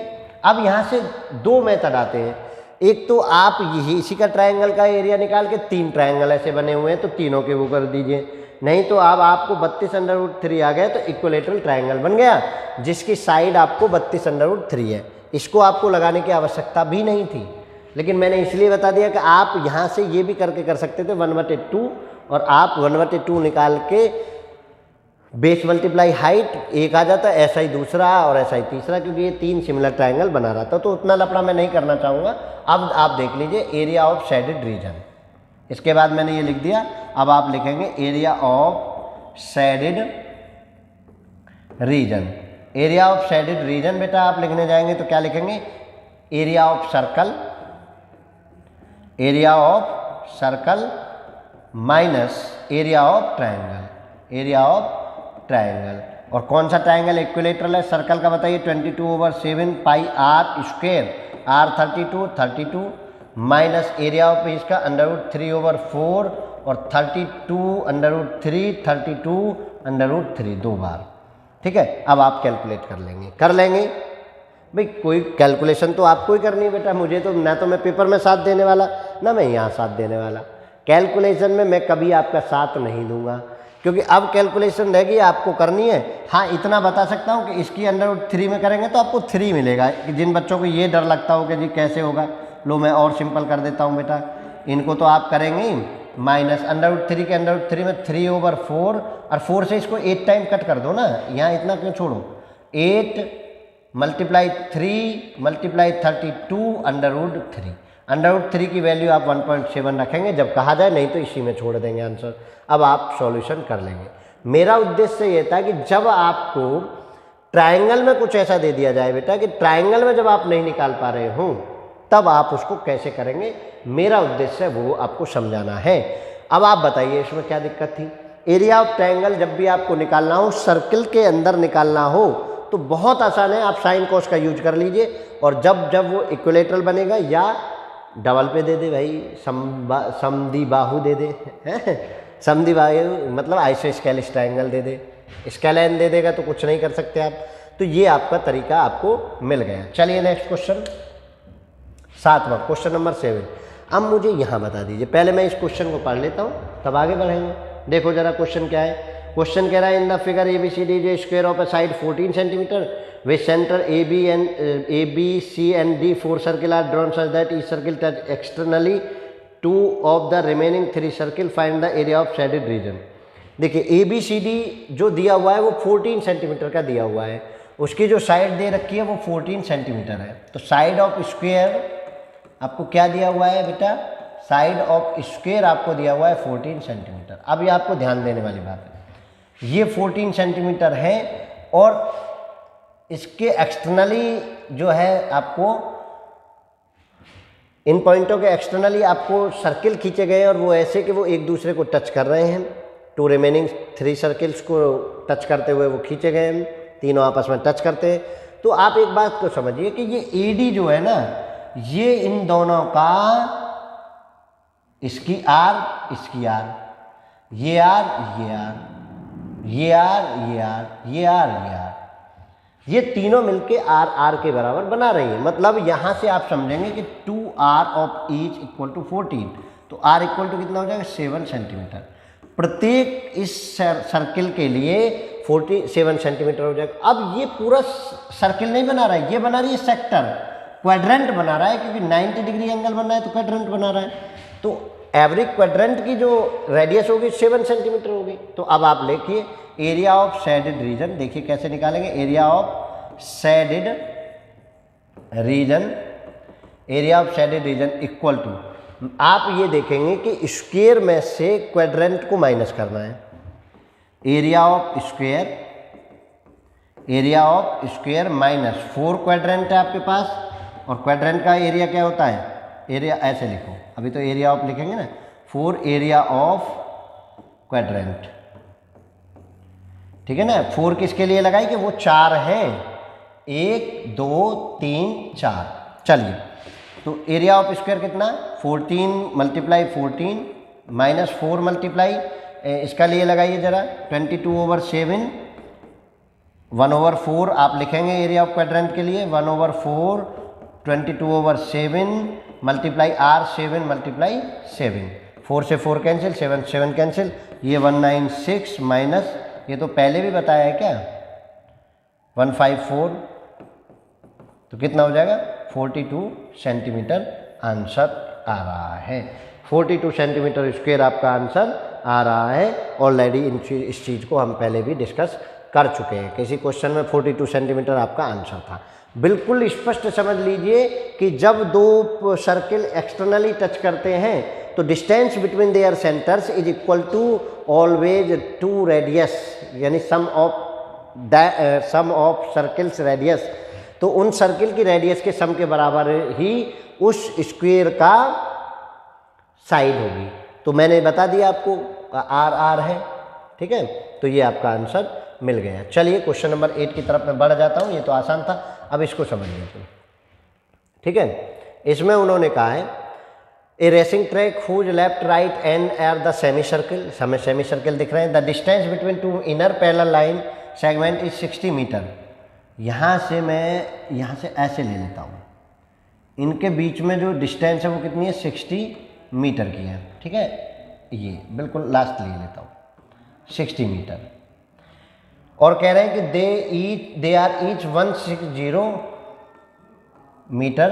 अब यहाँ से दो मेथड आते हैं, एक तो आप यही इसी का ट्रायंगल का एरिया निकाल के 3 ट्रायंगल ऐसे बने हुए हैं तो तीनों के वो कर दीजिए, नहीं तो अब आपको 32√3 आ गया तो इक्विलेटरल ट्रायंगल बन गया, जिसकी साइड आपको 32√3 है। इसको आपको लगाने की आवश्यकता भी नहीं थी, लेकिन मैंने इसलिए बता दिया कि आप यहाँ से ये भी करके कर सकते थे 1/2 और आप 1/2 निकाल के बेस मल्टीप्लाई हाइट एक आ जाता है, ऐसा ही दूसरा और ऐसा ही तीसरा, क्योंकि ये 3 सिमिलर ट्रायंगल बना रहा था। तो उतना लफड़ा मैं नहीं करना चाहूँगा। अब आप देख लीजिए एरिया ऑफ शेडेड रीजन, इसके बाद मैंने ये लिख दिया। अब आप लिखेंगे area of shaded region. Area of shaded region बेटा आप लिखने जाएंगे तो क्या लिखेंगे, area of circle, area of circle minus area of triangle, area of triangle. और कौन सा ट्रायंगल इक्विलेटरल है सर्कल का बताइए, 22/7 pi r square, r 32 minus area of इसका √3/4 और 32√3 2 बार। ठीक है, अब आप कैलकुलेट कर लेंगे, कर लेंगे भाई। कोई कैलकुलेशन तो आपको ही करनी है बेटा, मुझे तो ना तो मैं पेपर में साथ देने वाला ना मैं यहाँ साथ देने वाला। कैलकुलेशन में मैं कभी आपका साथ नहीं दूंगा, क्योंकि अब कैलकुलेशन रहेगी आपको करनी है। हाँ इतना बता सकता हूँ कि इसकी √3 में करेंगे तो आपको 3 मिलेगा। कि जिन बच्चों को ये डर लगता हो कि जी कैसे होगा, लो मैं और सिंपल कर देता हूँ बेटा, इनको तो आप करेंगे ही माइनस √3 के √3 में 3/4 और 4 से इसको 8 टाइम कट कर दो ना, यहाँ इतना क्यों छोड़ो, 8 × 3 × 32 √3 की वैल्यू आप 1.7 रखेंगे जब कहा जाए, नहीं तो इसी में छोड़ देंगे आंसर। अब आप सॉल्यूशन कर लेंगे। मेरा उद्देश्य ये था कि जब आपको ट्रायंगल में कुछ ऐसा दे दिया जाए बेटा कि ट्रायंगल में जब आप नहीं निकाल पा रहे हो तब आप उसको कैसे करेंगे, मेरा उद्देश्य वो आपको समझाना है। अब आप बताइए इसमें क्या दिक्कत थी। एरिया ऑफ ट्रायंगल जब भी आपको निकालना हो, सर्किल के अंदर निकालना हो तो बहुत आसान है, आप साइन कॉस का यूज कर लीजिए। और जब वो इक्विलेटरल बनेगा या डबल पे दे दे भाई, समद्वि बाहु दे दे, समद्वि बाहु मतलब आइसोस्केलिस ट्रायंगल दे दे, स्केलेन दे देगा तो कुछ नहीं कर सकते आप। तो ये आपका तरीका आपको मिल गया। चलिए नेक्स्ट क्वेश्चन, 7वां क्वेश्चन नंबर 7। अब मुझे यहाँ बता दीजिए, पहले मैं इस क्वेश्चन को पढ़ लेता हूँ तब आगे बढ़ेंगे। देखो जरा क्वेश्चन क्या है। क्वेश्चन कह रहा है इन द फिगर ABCD जो square of a side 14 centimetre with center ABC and D 4 circle are drawn such that each circle touch externally 2 of the remaining 3 circle, find the area of shaded region। देखिए ABCD जो दिया हुआ है वो 14 centimetre का दिया हुआ है, उसकी जो साइड दे रखी है वो 14 सेंटीमीटर है। तो साइड ऑफ स्क्वायर आपको क्या दिया हुआ है बेटा, साइड ऑफ स्क्वायर आपको दिया हुआ है 14 सेंटीमीटर। अब ये आपको ध्यान देने वाली बात है, ये 14 सेंटीमीटर है और इसके एक्सटर्नली जो है आपको इन पॉइंटों के एक्सटर्नली आपको सर्किल खींचे गए और वो ऐसे कि वो एक दूसरे को टच कर रहे हैं। 2 रिमेनिंग 3 सर्किल्स को टच करते हुए वो खींचे गए हैं, तीनों आपस में टच करते हैं। तो आप एक बात को समझिए कि ये AD जो है ना, ये इन दोनों का, इसकी R इसकी R, ये R ये R, ये R ये R, ये R ये R, ये तीनों मिलके R के बराबर बना रही है। मतलब यहाँ से आप समझेंगे कि 2R of each equal to 14। तो R इक्वल टू कितना हो जाएगा 7 सेंटीमीटर। प्रत्येक इस सर्किल के लिए 47 सेंटीमीटर हो जाएगा। अब ये पूरा सर्किल नहीं बना रहा है, ये बना रही है सेक्टर, क्वाड्रेंट बना रहा है, क्योंकि 90 डिग्री एंगल बन रहा है तो क्वाड्रेंट बना रहा है। तो एवरी क्वाड्रेंट की जो रेडियस होगी 7 सेंटीमीटर होगी। तो अब आप लिखिए एरिया ऑफ शेडेड रीजन। देखिए कैसे निकालेंगे, area of shaded region, area of shaded region equal to, आप ये देखेंगे कि स्क्वायर में से क्वाड्रेंट को माइनस करना है। Area of square, area of square minus 4 quadrant है आपके पास, और क्वाड्रेंट का एरिया क्या होता है, एरिया ऐसे लिखो, अभी तो एरिया ऑफ लिखेंगे ना, 4 एरिया ऑफ क्वाड्रेंट, ठीक है ना। 4 किसके लिए लगाई कि वो 4 है, 1 2 3 4। चलिए तो एरिया ऑफ स्क्वायर कितना, 14 × 14 माइनस 4 मल्टीप्लाई इसका लिए लगाइए जरा 22/7, 1/4 आप लिखेंगे एरिया ऑफ क्वाड्रेंट के लिए, 1/4 22/7 मल्टीप्लाई R 7 × 7, 4 से 4 कैंसिल, 7 7 कैंसिल, ये 196 माइनस, ये तो पहले भी बताया है क्या, 154, तो कितना हो जाएगा 42 सेंटीमीटर आंसर आ रहा है। 42 सेंटीमीटर स्क्वायर आपका आंसर आ रहा है। ऑलरेडी इस चीज़ को हम पहले भी डिस्कस कर चुके हैं। किसी क्वेश्चन में 42 सेंटीमीटर आपका आंसर था। बिल्कुल स्पष्ट समझ लीजिए कि जब दो सर्किल एक्सटर्नली टच करते हैं तो distance between their centres is equal to always 2 radius, यानी सम ऑफ सर्किल्स रेडियस। तो उन सर्किल की रेडियस के सम के बराबर ही उस स्क्वायर का साइड होगी। तो मैंने बता दिया आपको आर आर है, ठीक है। तो ये आपका आंसर मिल गया। चलिए क्वेश्चन नंबर 8 की तरफ मैं बढ़ जाता हूँ। ये तो आसान था, अब इसको समझ लीजिए, ठीक है। इसमें उन्होंने कहा है a racing track whose left right end are the semi circle, हमें सेमी सर्किल दिख रहे हैं। The distance between 2 inner parallel line segment is 60 metre. यहाँ से मैं यहाँ से ऐसे ले लेता हूँ, इनके बीच में जो डिस्टेंस है वो कितनी है, 60 मीटर की है, ठीक है। ये बिल्कुल लास्ट ले लेता हूँ, 60 मीटर। और कह रहे हैं कि दे आर ईच 160 मीटर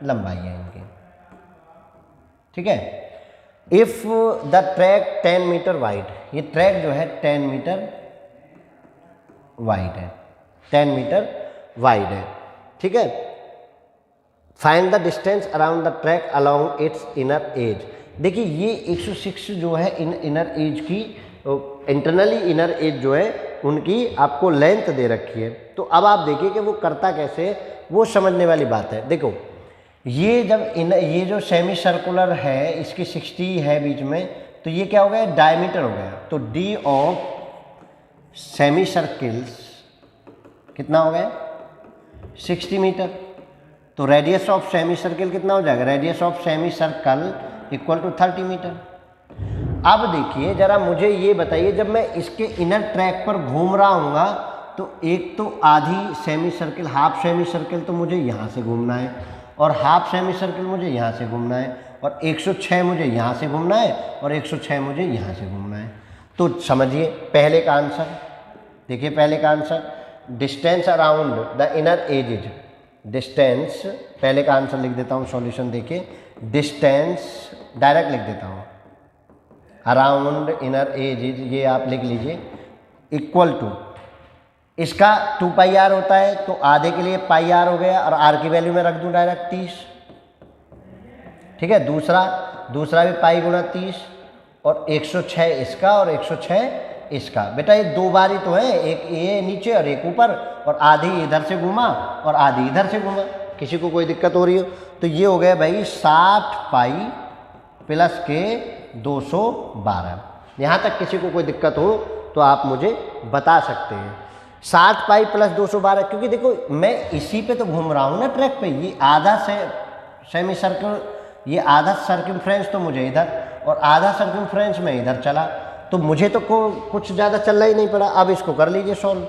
लंबाई है इनकी, ठीक है। If the track 10 metre wide, ये ट्रैक जो है 10 मीटर वाइड है, 10 मीटर वाइड है, ठीक है। Find the distance around the track along it's inner as. देखिए ये 106 जो है इनर एज की, इंटरनली इनर एज जो है उनकी आपको लेंथ दे रखी है। तो अब आप देखिए कि वो करता कैसे, वो समझने वाली बात है। देखो ये जब ये जो सेमी सर्कुलर है इसकी 60 है बीच में, तो ये क्या हो गया, डायमीटर हो गया। तो डी ऑफ सेमी सर्किल्स कितना हो गया, 60 मीटर। तो रेडियस ऑफ सेमी सर्किल कितना हो जाएगा, radius of semi circle equal to 30 metre. अब देखिए जरा मुझे ये बताइए, जब मैं इसके इनर ट्रैक पर घूम रहा हूँगा तो एक तो आधी semi circle, half semi circle तो मुझे यहाँ से घूमना है, और हाफ सेमी सर्किल मुझे यहाँ से घूमना है, और 106 मुझे यहाँ से घूमना है, और 106 मुझे यहाँ से घूमना है। तो समझिए पहले का आंसर, देखिए पहले का answer, distance around the inner as, distance, पहले का आंसर लिख देता हूँ, सॉल्यूशन देखिए, डिस्टेंस डायरेक्ट लिख देता हूँ, अराउंड इनर एज, ये आप लिख लीजिए, इक्वल टू, इसका 2 पाई आर होता है तो आधे के लिए पाई आर हो गया, और आर की वैल्यू में रख दूँ डायरेक्ट 30, ठीक है। दूसरा भी पाई गुणा 30, और 106 इसका और 106 इसका। बेटा ये 2 बार ही तो है, एक ये नीचे और एक ऊपर, और आधी इधर से घूमा और आधी इधर से घूमा। किसी को कोई दिक्कत हो रही हो तो ये हो गया भाई 60 पाई प्लस के 212। यहाँ तक किसी को कोई दिक्कत हो तो आप मुझे बता सकते हैं। 60 पाई प्लस 212, क्योंकि देखो मैं इसी पे तो घूम रहा हूँ ना ट्रैक पे, ये आधा से सेमी सर्कल, ये आधा सर्कमफ्रेंस तो मुझे इधर, और आधा सर्कमफ्रेंस में इधर चला, तो मुझे तो कुछ ज़्यादा चलना ही नहीं पड़ा। अब इसको कर लीजिए सॉल्व,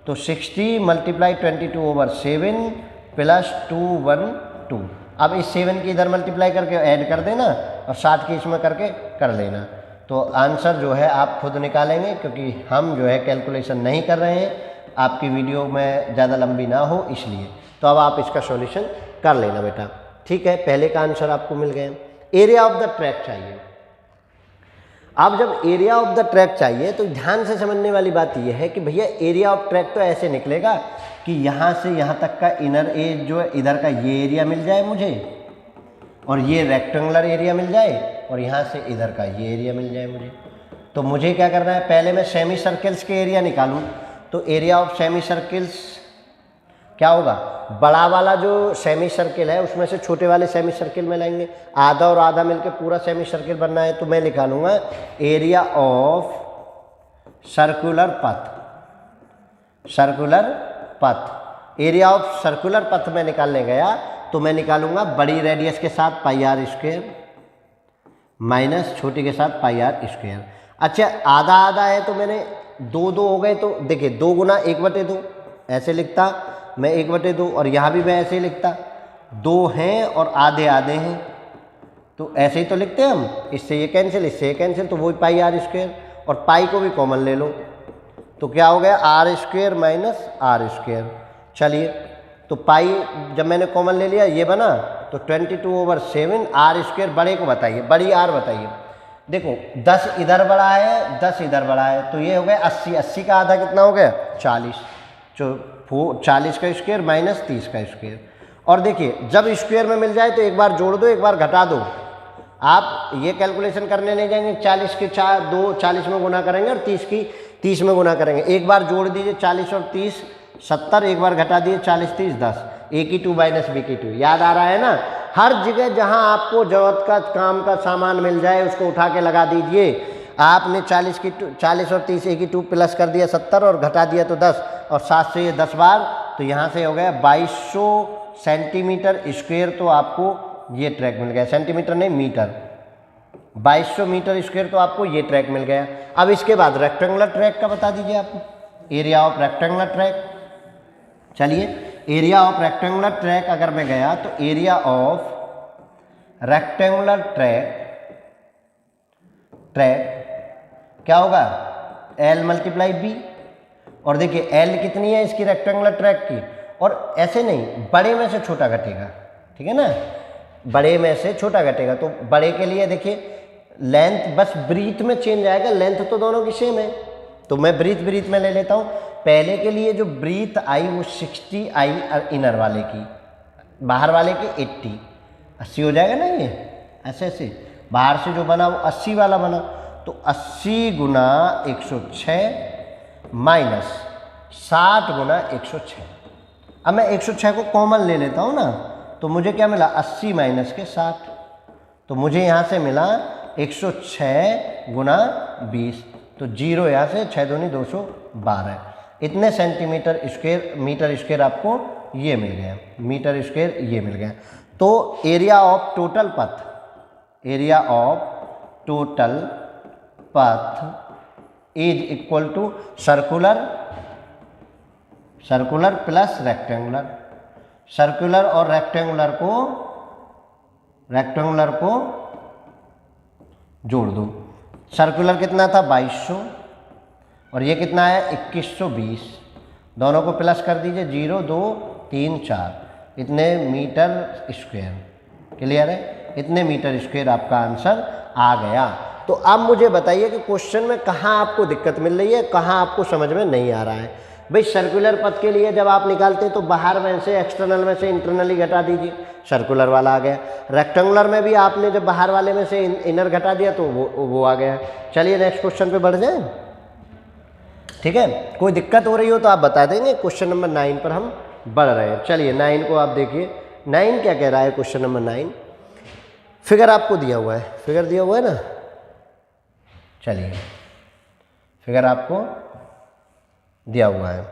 तो 60 मल्टीप्लाई 22/7 प्लस 212। अब इस 7 की इधर मल्टीप्लाई करके ऐड कर देना, और 60 की इसमें करके कर लेना। तो आंसर जो है आप खुद निकालेंगे, क्योंकि हम जो है कैलकुलेशन नहीं कर रहे हैं, आपकी वीडियो में ज़्यादा लंबी ना हो इसलिए। तो अब आप इसका सॉल्यूशन कर लेना बेटा, ठीक है। पहले का आंसर आपको मिल गया। एरिया ऑफ द ट्रैक चाहिए। अब जब एरिया ऑफ द ट्रैक चाहिए तो ध्यान से समझने वाली बात यह है कि भैया एरिया ऑफ ट्रैक तो ऐसे निकलेगा कि यहाँ से यहाँ तक का इनर एज जो है, इधर का ये एरिया मिल जाए मुझे, और ये रेक्टेंगुलर एरिया मिल जाए, और यहाँ से इधर का ये एरिया मिल जाए मुझे। तो मुझे क्या करना है, पहले मैं सेमी सर्कल्स के एरिया निकालूँ। तो एरिया ऑफ सेमी सर्कल्स क्या होगा, बड़ा वाला जो सेमी सर्किल है उसमें से छोटे वाले सेमी सर्किल में लाएंगे, आधा और आधा मिलकर पूरा सेमी सर्किल बनना है। तो मैं लिखा लूँगा एरिया ऑफ सर्कुलर पथ, सर्कुलर पथ। एरिया ऑफ सर्कुलर पथ में निकालने गया तो मैं निकालूंगा बड़ी रेडियस के साथ पाई आर स्क्वायर माइनस छोटी के साथ पाई आर स्क्वायर। अच्छा आधा आधा है तो मैंने 2 2 हो गए, तो देखिए 2 गुना 1/2 ऐसे लिखता मैं, 1/2, और यहाँ भी मैं ऐसे ही लिखता, 2 हैं और आधे आधे हैं, तो ऐसे ही तो लिखते हैं हम। इससे ये कैंसिल, इससे ये कैंसिल, तो वही पाई आर स्क्वायर, और पाई को भी कॉमन ले लो, तो क्या हो गया R square minus R square. चलिए तो पाई जब मैंने कॉमन ले लिया ये बना, तो 22/7 आर स्क्वायर बड़े को बताइए, बड़ी आर बताइए। देखो 10 इधर बड़ा है, 10 इधर बड़ा है, तो ये हो गया 80। 80 का आधा कितना हो गया 40, जो 40 का स्क्वायर माइनस 30 का स्क्वायर। और देखिए जब स्क्वायर में मिल जाए तो एक बार जोड़ दो, एक बार घटा दो। आप ये कैलकुलेशन करने नहीं जाएंगे 40 के 2 40 में गुना करेंगे और 30 की 30 में गुना करेंगे। एक बार जोड़ दीजिए 40 और 30 70, एक बार घटा दिए 40 30 10, ए की 2 माइनस बी की 2। याद आ रहा है ना? हर जगह जहां आपको जरूरत का काम का सामान मिल जाए उसको उठा के लगा दीजिए। आपने 40 और 30 ए की 2 प्लस कर दिया 70 और घटा दिया तो 10, और 7 से ये 10 बार, तो यहाँ से हो गया 2200 सेंटीमीटर स्क्वायर। तो आपको ये ट्रैक मिल गया, सेंटीमीटर नहीं मीटर, 2200 मीटर स्क्वायर तो आपको ये ट्रैक मिल गया। अब इसके बाद रेक्टेंगुलर ट्रैक का बता दीजिए आपको, एरिया ऑफ रेक्टेंगुलर ट्रैक। चलिए एरिया ऑफ रेक्टेंगुलर ट्रैक अगर मैं गया तो एरिया ऑफ रेक्टेंगुलर ट्रैक क्या होगा L मल्टीप्लाई बी। और देखिए L कितनी है इसकी रेक्टेंगुलर ट्रैक की, और ऐसे नहीं बड़े में से छोटा घटेगा, ठीक है ना, बड़े में से छोटा घटेगा। तो बड़े के लिए देखिए लेंथ बस ब्रीथ में चेंज आएगा, लेंथ तो दोनों की सेम है। तो मैं ब्रीथ में ले लेता हूँ। पहले के लिए जो ब्रीथ आई वो 60 आई इनर वाले की, बाहर वाले की 80 हो जाएगा ना, ये ऐसे ऐसे बाहर से जो बना वो 80 वाला बना। तो 80 गुना 106 माइनस 60 गुना 106। अब मैं 106 को कॉमन ले लेता हूँ ना, तो मुझे क्या मिला 80 माइनस के 60, तो मुझे यहाँ से मिला 106 गुना 20, तो 0 यहाँ से 6 दूनी 212, इतने सेंटीमीटर स्क्वायर मीटर स्क्वायर आपको ये मिल गया, मीटर स्क्वायर ये मिल गया। तो area of total path, area of total path is equal to circular plus rectangular. Circular और रेक्टेंगुलर को जोड़ दो। सर्कुलर कितना था 2200 और ये कितना है 2120, दोनों को प्लस कर दीजिए, 0 2 3 4, इतने मीटर स्क्वायर। क्लियर है? इतने मीटर स्क्वायर आपका आंसर आ गया। तो अब मुझे बताइए कि क्वेश्चन में कहाँ आपको दिक्कत मिल रही है, कहाँ आपको समझ में नहीं आ रहा है। भाई सर्कुलर पथ के लिए जब आप निकालते हैं तो बाहर में से एक्सटर्नल में से इंटरनली घटा दीजिए, सर्कुलर वाला आ गया। रेक्टेंगुलर में भी आपने जब बाहर वाले में से इनर घटा दिया तो वो आ गया। चलिए नेक्स्ट क्वेश्चन पे बढ़ जाए, ठीक है? कोई दिक्कत हो रही हो तो आप बता देंगे। क्वेश्चन नंबर 9 पर हम बढ़ रहे हैं। चलिए 9 को आप देखिए, 9 क्या कह रहा है। क्वेश्चन नंबर 9 फिगर आपको दिया हुआ है, फिगर दिया हुआ है ना। चलिए फिगर आपको दिया हुआ है,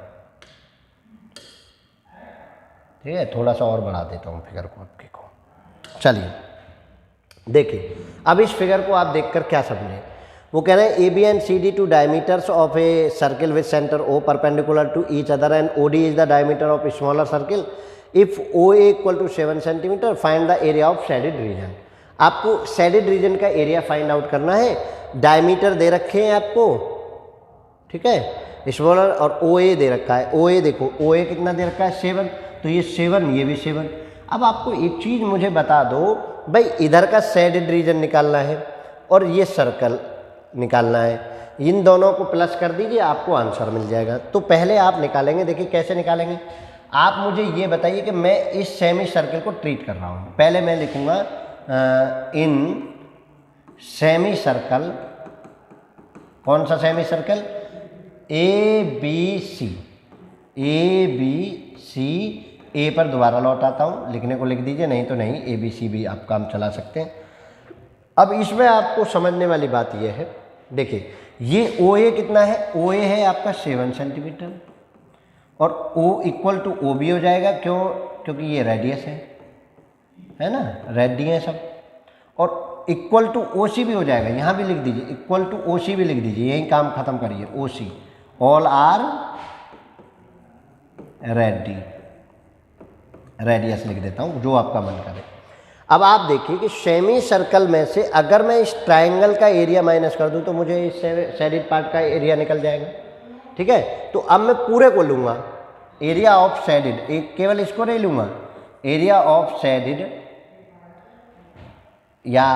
ठीक है? थोड़ा सा और बढ़ा देता हूँ फिगर को आपके को। चलिए देखिए अब इस फिगर को आप देखकर क्या समझे। वो कह रहे हैं A B and C D two diameters of a circle with centre O perpendicular to each other and O D is the diameter of smaller circle. If O A equal to 7 centimetre find the area of shaded region. आपको shaded region का area find out करना है। Diameter दे रखे हैं आपको, ठीक है? Smaller और ओ ए दे रखा है। ओ ए देखो, ओ ए कितना दे रखा है 7, तो ये 7 ये भी 7। अब आपको एक चीज़ मुझे बता दो भाई, इधर का शेडेड रीजन निकालना है और ये सर्कल निकालना है, इन दोनों को प्लस कर दीजिए आपको आंसर मिल जाएगा। तो पहले आप निकालेंगे, देखिए कैसे निकालेंगे। आप मुझे ये बताइए कि मैं इस सेमी सर्कल को ट्रीट कर रहा हूँ। पहले मैं लिखूँगा इन सेमी सर्कल, कौन सा semi circle, A B C. A पर दोबारा लौट आता हूँ, लिखने को लिख दीजिए, नहीं तो नहीं, ए बी सी भी आप काम चला सकते हैं। अब इसमें आपको समझने वाली बात यह है, देखिए ये ओ ए कितना है, ओ ए है आपका 7 सेंटीमीटर और O equal to O B हो जाएगा। क्यों? क्योंकि ये रेडियस है ना, रेडियस सब, और इक्वल टू ओ सी भी हो जाएगा। यहाँ भी लिख दीजिए, इक्वल टू ओ सी भी लिख दीजिए, यही काम खत्म करिए। ओ सी ऑल आर रेडियस लिख देता हूँ, जो आपका मन करे। अब आप देखिए कि सेमी सर्कल में से अगर मैं इस ट्रायंगल का एरिया माइनस कर दूं तो मुझे इस शेडेड पार्ट का एरिया निकल जाएगा, ठीक है? तो अब मैं पूरे को लूँगा, एरिया ऑफ शेडेड, एक केवल इसको नहीं लूँगा, एरिया ऑफ शेडेड या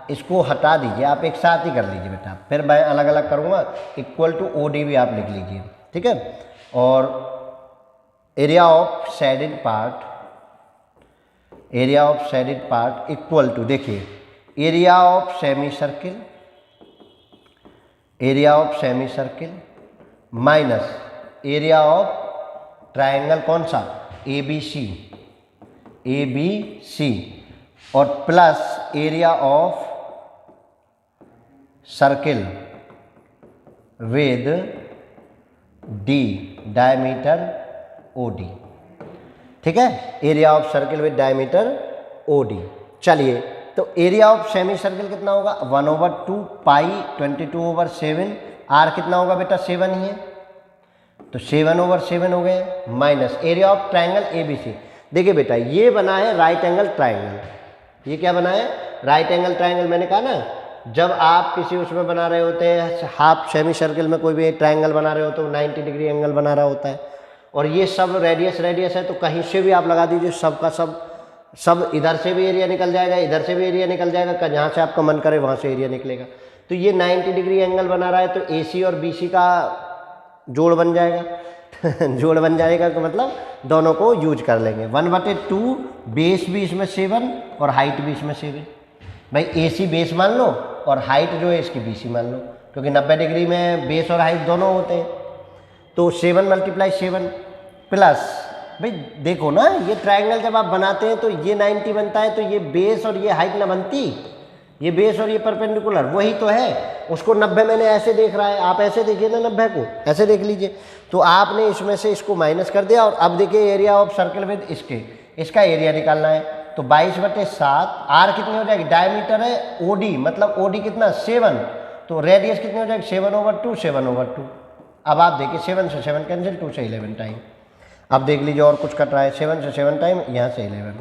इसको हटा दीजिए, आप एक साथ ही कर लीजिए बेटा, फिर मैं अलग अलग करूँगा। इक्वल टू ओ डी भी आप लिख लीजिए, ठीक है। और area of shaded part, area of shaded part equal to, देखिए area of semi circle, area of semi circle minus area of triangle, कौन सा, A B C, A B C, और plus area of circle with D, diameter O D, ठीक है। Area of circle with diameter O D. चलिए, तो area of semi circle कितना होगा, 1/2 pi 22/7, r कितना होगा बेटा, 7 ही है, तो 7/7 हो गए, minus area of triangle A B C. देखिए बेटा, ये बना है राइट एंगल ट्रायंगल, ये क्या बना है, राइट एंगल ट्रायंगल। मैंने कहा ना, जब आप किसी उसमें बना रहे होते हैं, हाफ सेमी सर्किल में कोई भी ट्रायंगल बना रहे हो तो 90 डिग्री एंगल बना रहा होता है, और ये सब रेडियस है, तो कहीं से भी आप लगा दीजिए, सब का सब इधर से भी एरिया निकल जाएगा, इधर से भी एरिया निकल जाएगा, जहाँ से आपका मन करे वहाँ से एरिया निकलेगा। तो ये 90 डिग्री एंगल बना रहा है, तो ए सी और बी सी का जोड़ बन जाएगा जोड़ बन जाएगा, तो मतलब दोनों को यूज कर लेंगे। 1/2 बेस भी इसमें 7 और हाइट भी इसमें 7। भाई ए सी बेस मान लो और हाइट जो है इसकी बी सी मान लो, क्योंकि 90 डिग्री में बेस और हाइट दोनों होते हैं। तो 7 × 7 प्लस, भाई देखो ना, ये ट्रायंगल जब आप बनाते हैं तो ये 90 बनता है, तो ये बेस और ये हाइट ना बनती, ये बेस और ये परपेंडिकुलर वही तो है। उसको 90 मैंने ऐसे देख रहा है, आप ऐसे देखिए ना, 90 को ऐसे देख लीजिए। तो आपने इसमें से इसको माइनस कर दिया, और अब देखिए एरिया ऑफ सर्कल विद इसका एरिया निकालना है, तो 22/7। आर कितनी हो जाएगी, डायमीटर है ओ डी, मतलब ओ डी कितना, 7, तो रेडियस कितनी हो जाएगी, 7/2, 7/2। अब आप देखिए 7 से 7 कैंसिल, 2 से 11 टाइम। अब देख लीजिए और कुछ कट रहा है, 7 से 7 टाइम, यहाँ से 11,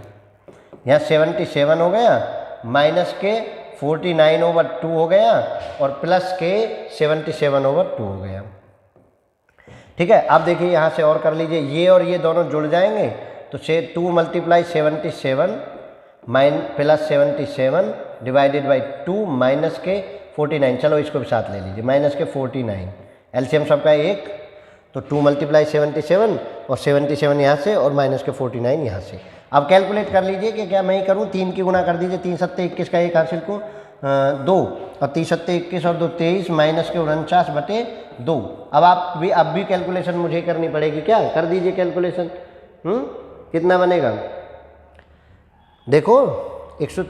यहाँ 77 हो गया, माइनस के 49/2 हो गया, और प्लस के 77/2 हो गया, ठीक है। अब देखिए यहाँ से और कर लीजिए, ये और ये दोनों जुड़ जाएंगे, तो 2 × 77 प्लस 77 डिवाइडेड बाई 2 माइनस के 49, चलो इसको भी साथ ले लीजिए, माइनस के 49, एलसीएम सबका 1, तो 2 × 77 और 77 यहाँ से, और माइनस के 49 यहाँ से। अब कैलकुलेट कर लीजिए कि क्या मैं ही करूँ, 3 की गुना कर दीजिए, 3 × 7 = 21 का 1 हासिल को 2, और 3 × 7 = 21 और 2 23, माइनस के 49/2। अब भी कैलकुलेशन मुझे करनी पड़ेगी, क्या कर दीजिए कैलकुलेशन, कितना बनेगा, देखो 100,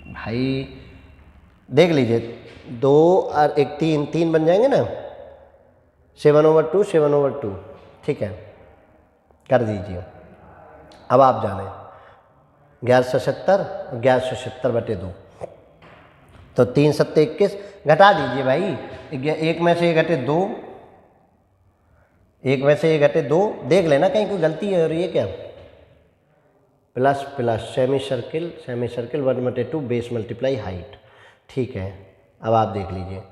भाई देख लीजिए, 2 और 1 3 बन जाएंगे ना, 7/2 7/2, ठीक है, कर दीजिए। अब आप जाने 1170 1170/2, तो 3 × 7 = 21, घटा दीजिए भाई, एक में से ये घटे 2, एक में से ये घटे 2, देख लेना कहीं कोई गलती है, और ये क्या, plus semi circle 1/2 base multiply height, ठीक है। अब आप देख लीजिए,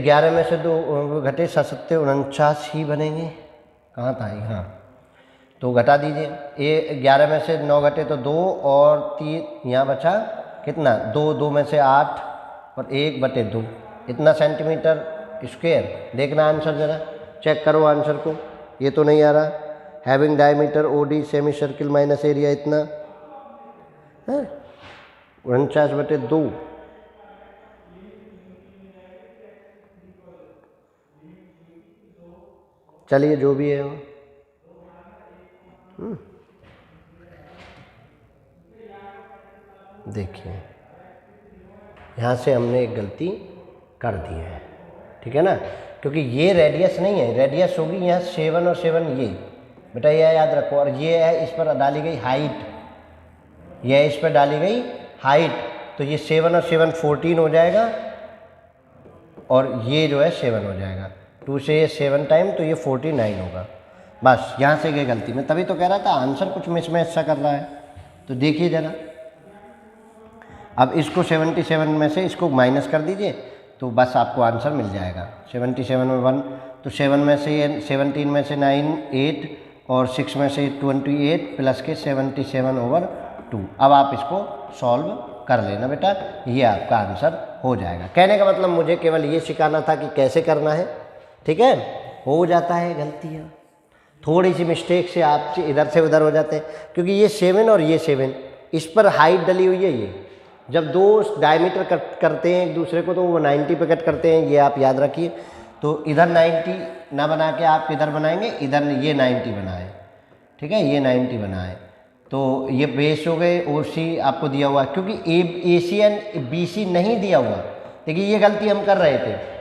11 में से 2 घटे 7 × 7 = 49 ही बनेंगे, कहाँ था ये, हाँ, तो घटा दीजिए, ये 11 में से 9 घटे तो 2, और 3 यहाँ बचा कितना, 2 में से 8 और 1/2, इतना सेंटीमीटर स्क्वायर। देखना आंसर जरा, चेक करो आंसर को, ये तो नहीं आ रहा। Having diameter O D semi circle minus area इतना है 49/2। चलिए जो भी है वो, देखिए यहाँ से हमने एक गलती कर दी है, ठीक है ना, क्योंकि ये रेडियस नहीं है, रेडियस होगी यहाँ 7 और 7 ये, बेटा ये याद रखो, और ये है इस पर डाली गई हाइट, ये है इस पर डाली गई हाइट, तो ये 7 और 7 14 हो जाएगा, और ये जो है 7 हो जाएगा, 2 से ये 7 टाइम, तो ये 49 होगा। बस यहाँ से गई गलती, मैं तभी तो कह रहा था आंसर कुछ मिसमैच सा कर रहा है, तो देखिए ज़रा। अब इसको 77 में से इसको माइनस कर दीजिए, तो बस आपको आंसर मिल जाएगा। 77 में 1, तो 7 में से ये 17 में से 9 8, और 6 में से 28 प्लस के 77/2, 2। अब आप इसको सॉल्व कर लेना बेटा, ये आपका आंसर हो जाएगा। कहने का मतलब मुझे केवल ये सिखाना था कि कैसे करना है, ठीक है। हो जाता है गलतियाँ, थोड़ी सी मिस्टेक से आप इधर से उधर हो जाते हैं, क्योंकि ये 7 और ये 7 इस पर हाइट डली हुई है। ये जब दो डायमीटर कट करते हैं एक दूसरे को तो वो 90 पे कट करते हैं, ये आप याद रखिए। तो इधर 90 ना बना के आप इधर बनाएंगे, इधर ये 90 बनाए, ठीक है, ये 90 बनाए। तो ये बेस हो गए, OC आपको दिया हुआ, क्योंकि AC एंड BC नहीं दिया हुआ। देखिए ये गलती हम कर रहे थे,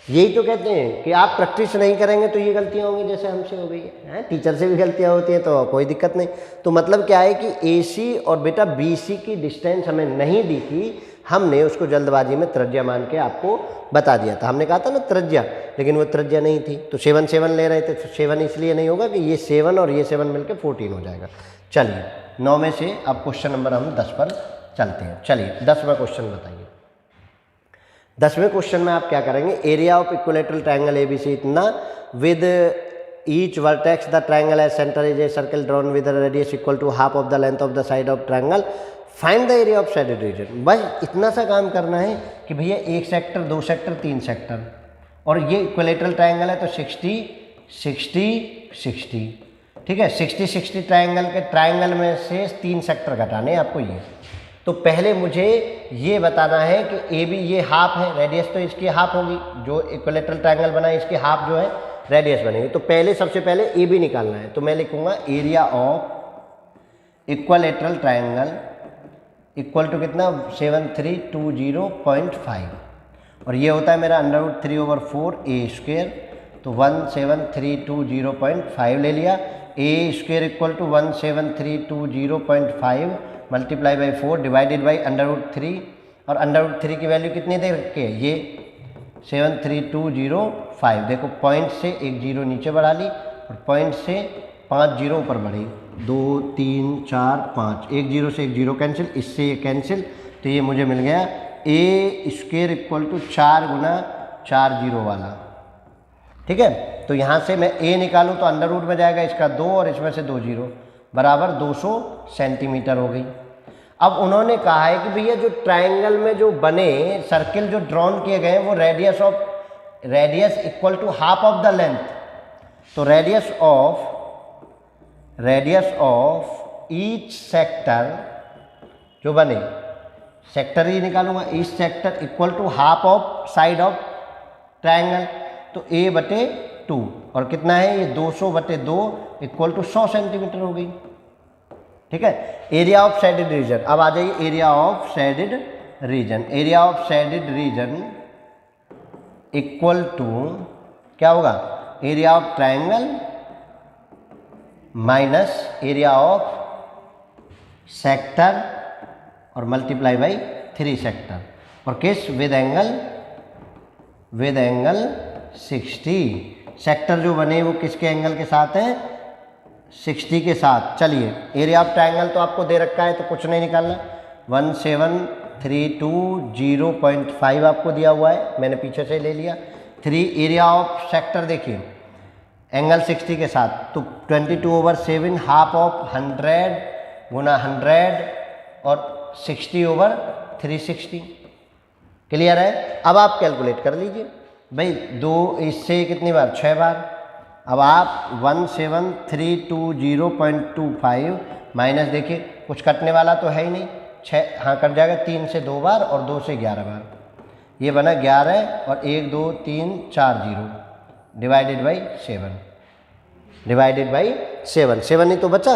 यही तो कहते हैं कि आप प्रैक्टिस नहीं करेंगे तो ये गलतियाँ होंगी, जैसे हमसे हो गई है। टीचर से भी गलतियाँ होती हैं तो कोई दिक्कत नहीं। तो मतलब क्या है कि AC और बेटा BC की डिस्टेंस हमें नहीं दी थी, हमने उसको जल्दबाजी में त्रिज्या मान के आपको बता दिया था। हमने कहा था ना त्रिज्या, लेकिन वो त्रिज्या नहीं थी, तो 7 7 ले रहे थे। तो 7 इसलिए नहीं होगा कि ये 7 और ये 7 मिलकर 14 हो जाएगा। चलिए 9 में से अब क्वेश्चन नंबर हम 10 पर चलते हैं। चलिए 10वां क्वेश्चन बताइए। 10वें क्वेश्चन में आप क्या करेंगे, area of equilateral triangle ABC इतना, with each vertex the triangle as centre is a circle drawn with radius equal to half of the length of the side of triangle, find the area of shaded region. बस इतना सा काम करना है कि भैया 1 sector 2 sector 3 sector, और ये इक्विलेटरल ट्रायंगल है तो 60 60 60, ठीक है। 60 60 ट्रायंगल में से 3 सेक्टर घटाने आपको ये। तो पहले मुझे ये बताना है कि AB ये हाफ है, रेडियस तो इसकी हाफ होगी, जो इक्विलेटरल ट्रायंगल बना है इसकी हाफ जो है रेडियस बनेगी। तो पहले सबसे पहले AB निकालना है, तो मैं लिखूंगा area of equilateral triangle equal to कितना 7320.5, और ये होता है मेरा √3/4 A², तो 17320.5 ले लिया। A² equal to 17320.5 multiply by 4 divided by √3, और √3 की वैल्यू कितनी दे रखी है, ये 73205। देखो पॉइंट से एक जीरो नीचे बढ़ा ली और पॉइंट से 5 जीरो ऊपर बढ़ी, 2 3 4 5, एक जीरो से एक जीरो कैंसिल, इससे ये कैंसिल, तो ये मुझे मिल गया A² equal to 4 Guna 4 zero वाला, ठीक है। तो यहाँ से मैं A निकालूँ तो अंडर रूट में जाएगा इसका 2 और इसमें से 2 जीरो बराबर 200 सेंटीमीटर हो गई। अब उन्होंने कहा है कि भैया जो ट्रायंगल में जो बने सर्किल जो ड्रॉन किए गए वो radius equal to half of the length, तो रेडियस ऑफ ईच सेक्टर जो बने, सेक्टर ही निकालूंगा, each sector equal to half of side of triangle, तो A/2 और कितना है ये 200/2 इक्वल टू 100 सेंटीमीटर हो गई, ठीक है। एरिया ऑफ शेडेड रीजन, अब आ जाइए area of shaded region. Area of shaded region equal to क्या होगा, area of triangle minus area of sector और मल्टीप्लाई बाई 3 सेक्टर, और किस विद एंगल 60। सेक्टर जो बने वो किसके एंगल के साथ है, 60 के साथ। चलिए एरिया ऑफ ट्रायंगल तो आपको दे रखा है तो कुछ नहीं निकालना, 17320.5 आपको दिया हुआ है, मैंने पीछे से ले लिया। 3 एरिया ऑफ सेक्टर देखिए एंगल 60 के साथ, तो 22/7 हाफ ऑफ 100 गुना 100 और 60/360। क्लियर है। अब आप कैलकुलेट कर लीजिए भाई, 2 इससे कितनी बार 6 बार। अब आप 17320.25 माइनस, देखिए कुछ कटने वाला तो है ही नहीं, 6 हाँ कट जाएगा, 3 से 2 बार और 2 से 11 बार, ये बना 11 और 1 2 3 4 जीरो डिवाइडेड बाई 7 7 ही तो बचा,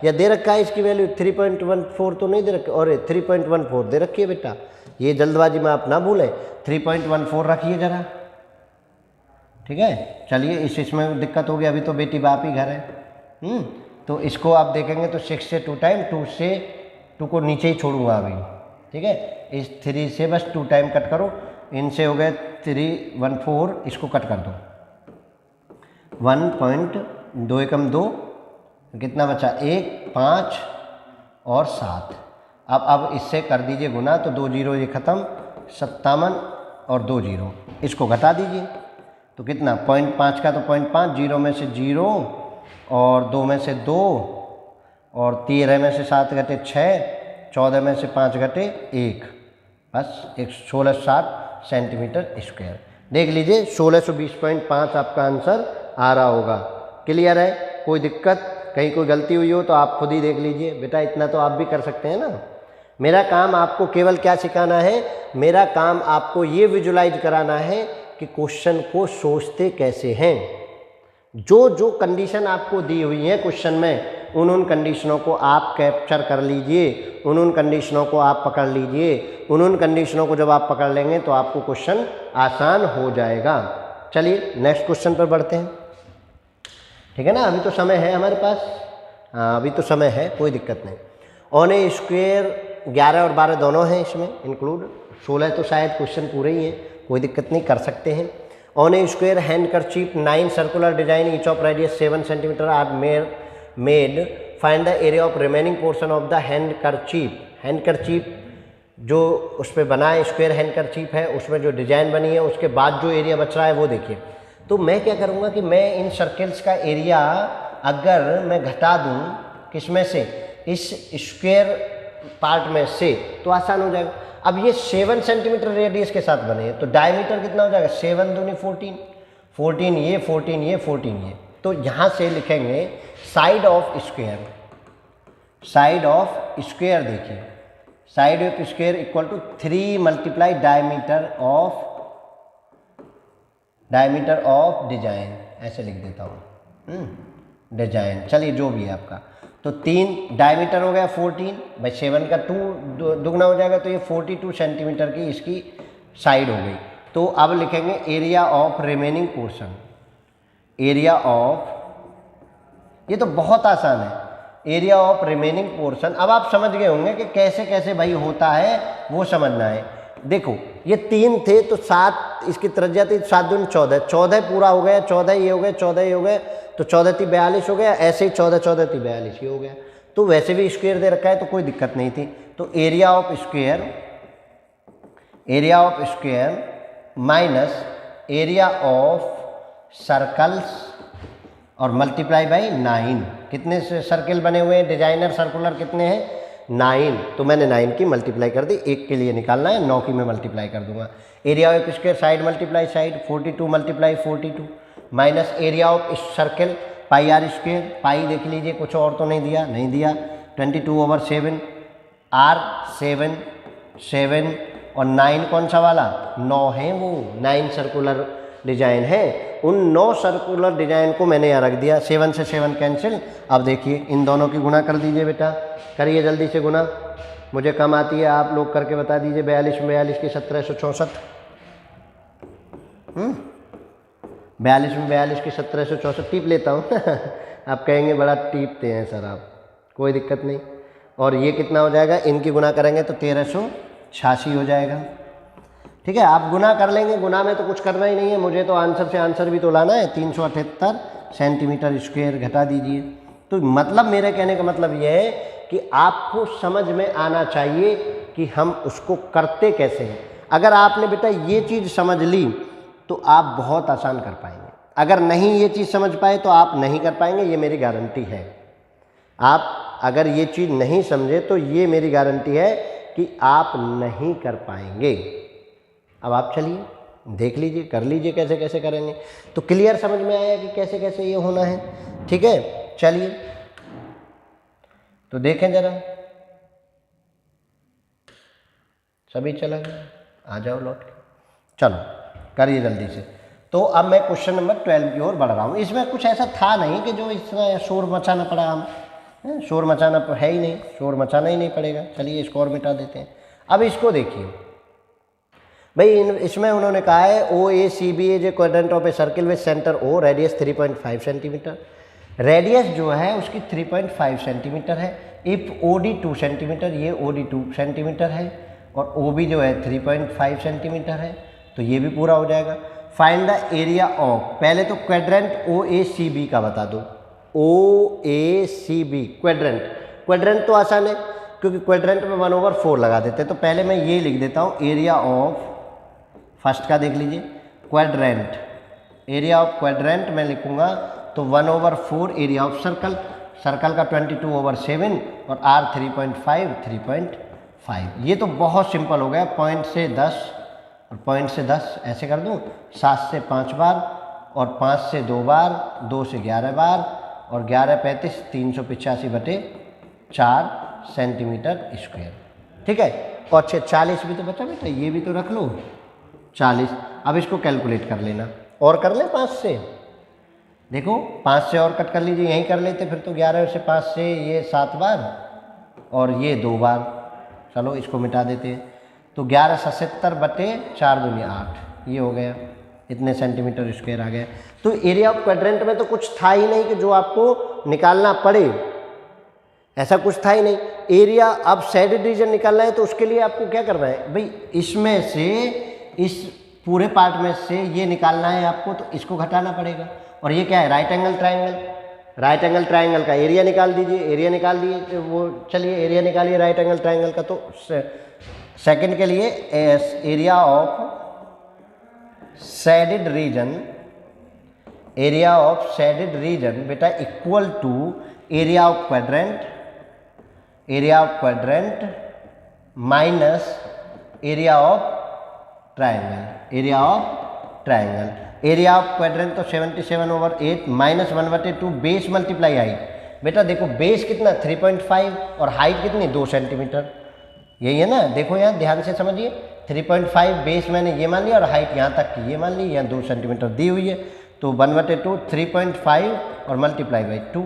या दे रखा है इसकी वैल्यू 3.14 तो नहीं दे रखी, और 3.14 दे रखी है बेटा, ये जल्दबाजी में आप ना भूलें, 3.14 रखिए जरा, ठीक है। चलिए इसमें दिक्कत हो गई, अभी तो बेटी बाप ही घर है। तो इसको आप देखेंगे तो 6 से 2 टाइम, 2 को नीचे ही छोड़ूंगा अभी, ठीक है। इस 3 से बस 2 टाइम कट करो, इनसे हो गए 314, इसको कट कर दो, 1.2 एकम 2, कितना बचा 1 5 और 7। अब इससे कर दीजिए गुना, तो 2 जीरो ये ख़त्म, 57 और 2 जीरो, इसको घटा दीजिए तो कितना 0.5 का तो 0.5, जीरो में से 0 और 2 में से 2 और 13 में से 7 घटे 6, 14 में से 5 घटे 1, बस 1607 सेंटीमीटर स्क्वायर। देख लीजिए 1620.5 आपका आंसर आ रहा होगा। क्लियर है? कोई दिक्कत, कहीं कोई गलती हुई हो तो आप खुद ही देख लीजिए। बेटा इतना तो आप भी कर सकते हैं ना। मेरा काम आपको केवल क्या सिखाना है, मेरा काम आपको ये विजुलाइज कराना है कि क्वेश्चन को सोचते कैसे हैं। जो जो कंडीशन आपको दी हुई है क्वेश्चन में, उन कंडीशनों को आप कैप्चर कर लीजिए, उन कंडीशनों को आप पकड़ लीजिए। उन कंडीशनों को जब आप पकड़ लेंगे तो आपको क्वेश्चन आसान हो जाएगा। चलिए नेक्स्ट क्वेश्चन पर बढ़ते हैं। ठीक है ना, अभी तो समय है हमारे पास। हाँ अभी तो समय है, कोई दिक्कत नहीं। ऑन ए स्क्वायर 11 और 12 दोनों हैं इसमें इंक्लूड, 16 तो शायद क्वेश्चन पूरे ही हैं, कोई दिक्कत नहीं, कर सकते हैं। On a square handkerchief 9 circular design each of radius 7 centimetre are made, find the area of remaining portion of the handkerchief. Handkerchief जो उस पर बना है, स्क्वायर हैंडकरचीफ है, उसमें जो डिजाइन बनी है उसके बाद जो एरिया बच रहा है वो देखिए। तो मैं क्या करूँगा कि मैं इन सर्कल्स का एरिया अगर मैं घटा दूँ किसमें से, इस स्क्वायर पार्ट में से, तो आसान हो जाएगा। अब ये 7 सेंटीमीटर रेडियस के साथ बने हैं तो डायमीटर कितना हो जाएगा, 7 दूनी 14, 14 ये, 14 ये, 14 ये। तो यहाँ से लिखेंगे side of square, side of square देखिए, side of square equal to 3 multiply diameter of design, ऐसे लिख देता हूँ डिजाइन। चलिए जो भी है आपका, तो 3 डायमीटर हो गया 14, भाई 7 का 2 दुगना हो जाएगा तो ये 42 सेंटीमीटर की इसकी साइड हो गई। तो अब लिखेंगे area of remaining portion, area of, ये तो बहुत आसान है, एरिया ऑफ रिमेनिंग पोर्शन। अब आप समझ गए होंगे कि कैसे कैसे भाई होता है, वो समझना है। देखो ये 3 थे तो 7 इसकी त्रिज्या थी, 7 दूनी 14, 14 पूरा हो गया, 14 ये हो गया, 14 ये हो गया, तो 14 × 42 हो गया। ऐसे ही 14 × 42 ये हो गया। तो वैसे भी स्क्वायर दे रखा है तो कोई दिक्कत नहीं थी। तो area of square minus area of circles और मल्टीप्लाई बाई 9। कितने सर्कल बने हुए हैं डिजाइनर सर्कुलर, कितने हैं 9, तो मैंने 9 की मल्टीप्लाई कर दी, 1 के लिए निकालना है, 9 की मैं मल्टीप्लाई कर दूंगा। Area of square side multiply side, 42 multiply 42 minus area of circle pi r square, pi देख लीजिए कुछ और तो नहीं दिया, नहीं दिया, 22/7 आर 7 और 9 कौन सा वाला 9 है, वो 9 सर्कुलर डिजाइन है। उन 9 सर्कुलर डिजाइन को मैंने यहाँ रख दिया, 7 से 7 कैंसिल। अब देखिए इन दोनों की गुना कर दीजिए बेटा, करिए जल्दी से गुना, मुझे कम आती है, आप लोग करके बता दीजिए। 42 में 42 की 1764, 42 में 42 की 1764 टीप लेता हूँ आप कहेंगे बड़ा टीपते हैं सर आप, कोई दिक्कत नहीं। और ये कितना हो जाएगा, इनकी गुना करेंगे तो 1386 हो जाएगा। ठीक है, आप गुना कर लेंगे, गुना में तो कुछ करना ही नहीं है, मुझे तो आंसर से आंसर भी तो लाना है। 378 सेंटीमीटर स्क्वायर घटा दीजिए। तो मतलब मेरे कहने का मतलब यह है कि आपको समझ में आना चाहिए कि हम उसको करते कैसे हैं। अगर आपने बेटा ये चीज़ समझ ली तो आप बहुत आसान कर पाएंगे, अगर नहीं ये चीज़ समझ पाए तो आप नहीं कर पाएंगे, ये मेरी गारंटी है। आप अगर ये चीज़ नहीं समझे तो ये मेरी गारंटी है कि आप नहीं कर पाएंगे। अब आप चलिए देख लीजिए, कर लीजिए कैसे कैसे करेंगे। तो क्लियर समझ में आया कि कैसे कैसे ये होना है। ठीक है, चलिए तो देखें जरा, सभी चला गया, आ जाओ लौट के, चलो करिए जल्दी से। तो अब मैं क्वेश्चन नंबर 12 की ओर बढ़ रहा हूँ। इसमें कुछ ऐसा था नहीं कि जो इतना शोर मचाना पड़ा, हम शोर मचाना है ही नहीं, शोर मचाना ही नहीं पड़ेगा। चलिए इसको और मिटा देते हैं। अब इसको देखिए भाई, इसमें उन्होंने कहा है OACB is a quadrant of a circle with centre O, radius 3.5 centimetre. Radius जो है उसकी 3.5 सेंटीमीटर है। इफ़ OD 2 सेंटीमीटर, ये OD 2 सेंटीमीटर है, और OB जो है 3.5 सेंटीमीटर है, तो ये भी पूरा हो जाएगा। फाइंड द एरिया ऑफ, पहले तो क्वाड्रेंट OACB का बता दो। OACB क्वाड्रेंट, क्वाड्रेंट तो आसान है क्योंकि क्वाड्रेंट में 1/4 लगा देते हैं। तो पहले मैं ये लिख देता हूँ, एरिया ऑफ, फर्स्ट का देख लीजिए क्वाड्रेंट, एरिया ऑफ क्वाड्रेंट मैं लिखूंगा तो 1/4 एरिया ऑफ सर्कल। सर्कल का 22/7 और R 3.5 ये तो बहुत सिंपल हो गया। पॉइंट से 10 और पॉइंट से 10 ऐसे कर दूँ, 7 से 5 बार और 5 से 2 बार, 2 से 11 बार और 11 35 385/4 सेंटीमीटर स्क्वायर। ठीक है, और 40 भी तो बचा बेटा, ये भी तो रख लो 40। अब इसको कैलकुलेट कर लेना और कर ले 5 से, देखो 5 से और कट कर लीजिए, यहीं कर लेते फिर तो 11 से 5 से ये 7 बार और ये 2 बार। चलो इसको मिटा देते हैं, तो 11/70/4 दूनी 8 ये हो गया, इतने सेंटीमीटर स्क्वायर आ गया। तो एरिया ऑफ क्वाड्रेंट में तो कुछ था ही नहीं कि जो आपको निकालना पड़े, ऐसा कुछ था ही नहीं। एरिया अब शेडेड रीजन निकालना है तो उसके लिए आपको क्या करना है भाई, इसमें से इस पूरे पार्ट में से ये निकालना है आपको, तो इसको घटाना पड़ेगा। और ये क्या है, right angle triangle, right angle triangle का एरिया निकाल दीजिए, एरिया निकाल दिए तो वो चलिए एरिया निकालिए राइट एंगल ट्राइंगल का। तो सेकंड के लिए area of shaded region, area of shaded region बेटा equal to area of quadrant, area of quadrant minus area of triangle, area of triangle. Area of quadrant तो 77/8 minus 1/2 base multiply height. बेटा देखो base कितना 3.5 और height कितनी 2 centimetre, यही है ना। देखो यहाँ ध्यान से समझिए, 3.5 बेस मैंने ये मान लिया और हाइट यहाँ तक की ये मान ली, यहाँ 2 सेंटीमीटर दी हुई है। तो 1/2 3.5 और मल्टीप्लाई बाई 2,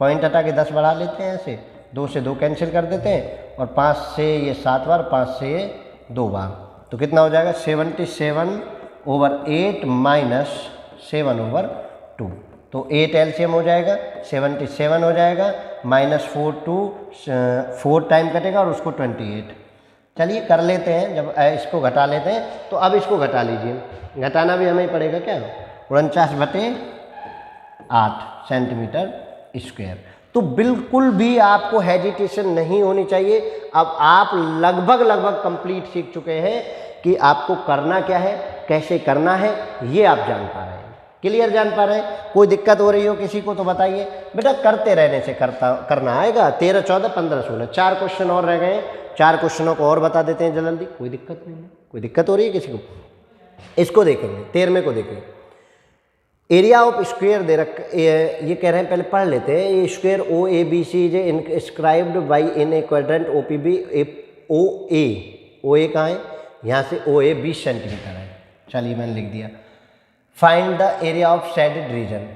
पॉइंट हटा के 10 बढ़ा लेते हैं, ऐसे 2 से 2 कैंसिल कर देते हैं और 5 से ये 7 बार, 5 से ये 2 बार, तो कितना हो जाएगा 77/8 माइनस 7/2। तो 8 एलसीएम हो जाएगा, 77 हो जाएगा, माइनस 4 टाइम कटेगा और उसको 28। चलिए कर लेते हैं, जब इसको घटा लेते हैं तो अब इसको घटा लीजिए, घटाना भी हमें पड़ेगा क्या, 49/8 सेंटीमीटर स्क्वायर। तो बिल्कुल भी आपको हेजिटेशन नहीं होनी चाहिए। अब आप लगभग कंप्लीट सीख चुके हैं कि आपको करना क्या है, कैसे करना है, ये आप जान पा रहे हैं, क्लियर जान पा रहे हैं। कोई दिक्कत हो रही हो किसी को तो बताइए बेटा, करते रहने से करना आएगा। 13 14 15 16 4 क्वेश्चन और रह गए हैं, 4 क्वेश्चनों को और बता देते हैं जल्दी। कोई दिक्कत नहीं है, कोई दिक्कत हो रही है किसी को? इसको देखेंगे, 13वें को देखेंगे। एरिया ऑफ स्क्वायर दे रख, ये कह रहे हैं पहले पढ़ लेते हैं। ये square O A B C is inscribed by in a quadrant O P B O A कहाँ है, यहाँ से ओ ए 20 सेंटीमीटर है। चलिए मैंने लिख दिया। Find the area of shaded reason,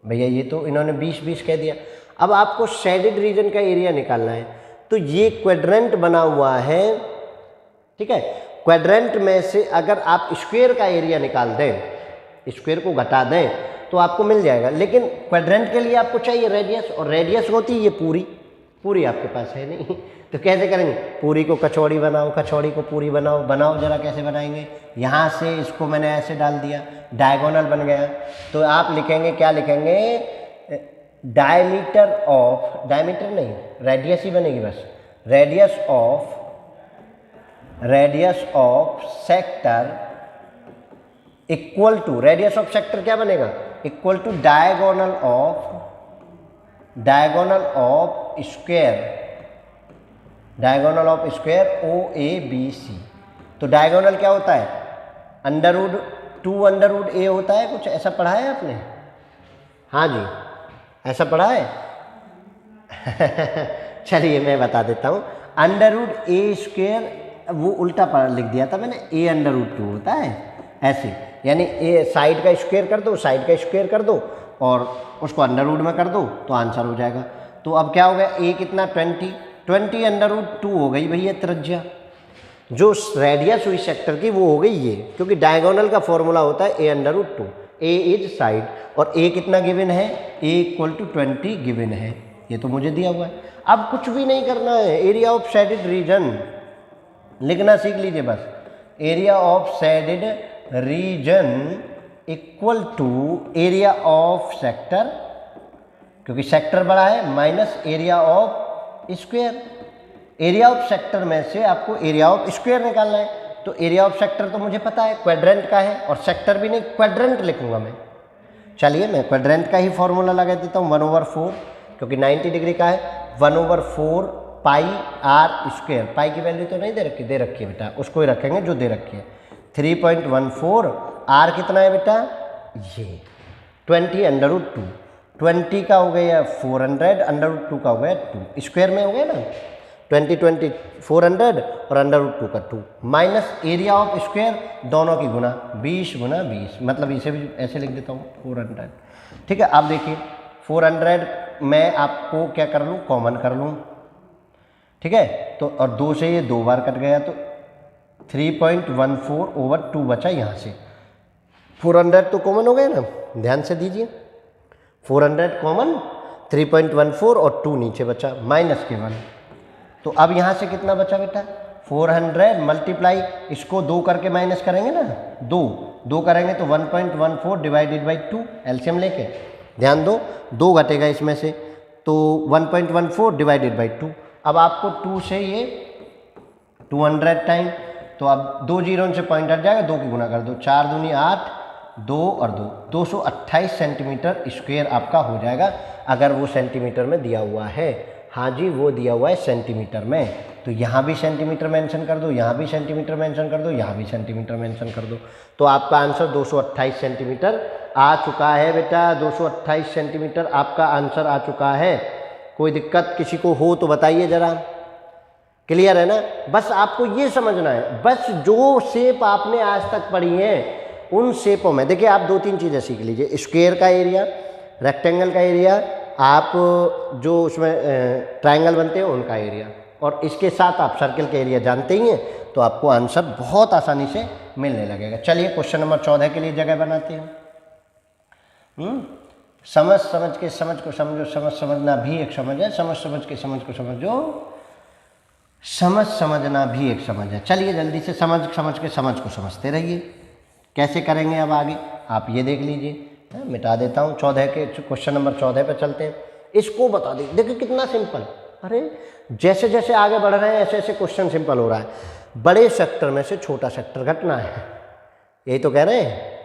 भैया ये तो इन्होंने 20 कह दिया। अब आपको शेडेड रीजन का एरिया निकालना है। तो ये क्वाड्रेंट बना हुआ है, ठीक है। क्वाड्रेंट में से अगर आप स्क्वायर का एरिया निकाल दें, स्क्वायर को घटा दें तो आपको मिल जाएगा। लेकिन क्वाड्रेंट के लिए आपको चाहिए रेडियस, और रेडियस होती है ये पूरी आपके पास है नहीं। तो कैसे करेंगे, पूरी को कचौड़ी बनाओ, कचौड़ी को पूरी बनाओ जरा कैसे बनाएंगे। यहाँ से इसको मैंने ऐसे डाल दिया, डायगोनल बन गया। तो आप लिखेंगे, क्या लिखेंगे, डायमीटर नहीं, रेडियस ही बनेगी बस। Radius of sector equal to, radius of sector क्या बनेगा, equal to diagonal of square O A B C. तो डायगोनल क्या होता है, √2 होता है, कुछ ऐसा पढ़ा है आपने? हाँ जी, ऐसा पढ़ा है। चलिए मैं बता देता हूँ। √a² वो उल्टा लिख दिया था मैंने, a√2 होता है ऐसे, यानी ए साइड का स्क्वायर कर दो, साइड का स्क्वायर कर दो और उसको अंडर रूट में कर दो तो आंसर हो जाएगा। तो अब क्या हो गया, ए कितना 20 √2 हो गई भैया त्रिज्या। जो रेडियस हुई सेक्टर की वो हो गई ये, क्योंकि डायगोनल का फॉर्मूला होता है a√2, ए इज साइड, और ए कितना गिवन है, ए = 20 गिवन है, ये तो मुझे दिया हुआ है। अब कुछ भी नहीं करना है, एरिया ऑफ शेडेड रीजन लिखना सीख लीजिए बस। Area of shaded region equal to area of sector, क्योंकि सेक्टर बड़ा है, minus area of square. Area of sector में से आपको एरिया ऑफ स्क्वायर निकालना है। तो एरिया ऑफ सेक्टर तो मुझे पता है क्वाड्रेंट का है, और सेक्टर भी नहीं, क्वाड्रेंट लिखूंगा मैं। चलिए मैं क्वाड्रेंट का ही फॉर्मूला लगा देता हूँ, 1/4, क्योंकि 90 डिग्री का है, 1/4 पाई आर स्क्वायर। पाई की वैल्यू तो नहीं दे रखी है बेटा, उसको ही रखेंगे जो दे रखी है। 3.14, आर कितना है बेटा, ये 20√2, 20 का हो गया 400, √2 का हो गया 2, स्क्वायर में हो गया ना, 20 400 और √2 का 2, माइनस एरिया ऑफ स्क्वायर दोनों की गुना, 20 × 20, मतलब इसे भी ऐसे लिख देता हूँ 400। ठीक है, अब देखिए 400 मैं आपको क्या कर लूँ, कॉमन कर लूँ। ठीक है, तो और 2 से ये 2 बार कट गया, तो 3.14/2 बचा यहाँ से। 400 तो कॉमन हो गया ना, ध्यान से दीजिए, 400 कॉमन, 3.14 और 2 नीचे बचा, माइनस के 1। तो अब यहाँ से कितना बचा बेटा, 400 मल्टीप्लाई, इसको 2 करके माइनस करेंगे ना, 2 करेंगे तो 1.14 डिवाइडेड बाई 2, एलसीएम लेके ध्यान दो, 2 घटेगा इसमें से, तो 1.14 डिवाइडेड बाई 2। अब आपको 2 से ये 200 टाइम, तो अब 2 जीरो से पॉइंट हट जाएगा, 2 की गुना कर दो, 4 दूनी 8, 2 और 2, 228 सेंटीमीटर स्क्वायर आपका हो जाएगा, अगर वो सेंटीमीटर में दिया हुआ है। हाँ जी, वो दिया हुआ है सेंटीमीटर में, तो यहाँ भी सेंटीमीटर मेंशन कर दो, यहाँ भी सेंटीमीटर मेंशन कर दो, यहाँ भी सेंटीमीटर मेंशन कर दो, तो आपका आंसर 228 सेंटीमीटर आ चुका है बेटा। 228 सेंटीमीटर आपका आंसर आ चुका है। कोई दिक्कत किसी को हो तो बताइए ज़रा, क्लियर है ना। बस आपको ये समझना है, बस जो शेप आपने आज तक पढ़ी है उन शेपों में देखिए, आप 2-3 चीज़ें सीख लीजिए, स्क्वायर का एरिया, रेक्टेंगल का एरिया, आप जो उसमें ट्रायंगल बनते हैं उनका एरिया, और इसके साथ आप सर्कल के एरिया जानते ही हैं, तो आपको आंसर बहुत आसानी से मिलने लगेगा। चलिए क्वेश्चन नंबर 14 के लिए जगह बनाते हैं। समझ के समझ को समझो, समझना भी एक समझ है, समझ के समझ को समझो, समझना भी एक समझ है। चलिए जल्दी से समझ के समझ को समझते रहिए। कैसे करेंगे अब आगे आप ये देख लीजिए, मिटा देता हूँ। 14 के क्वेश्चन नंबर 14 पे चलते हैं। इसको बता दी, देखिए कितना सिंपल, अरे जैसे जैसे आगे बढ़ रहे हैं ऐसे ऐसे क्वेश्चन सिंपल हो रहा है। बड़े सेक्टर में से छोटा सेक्टर घटना है, यही तो कह रहे हैं,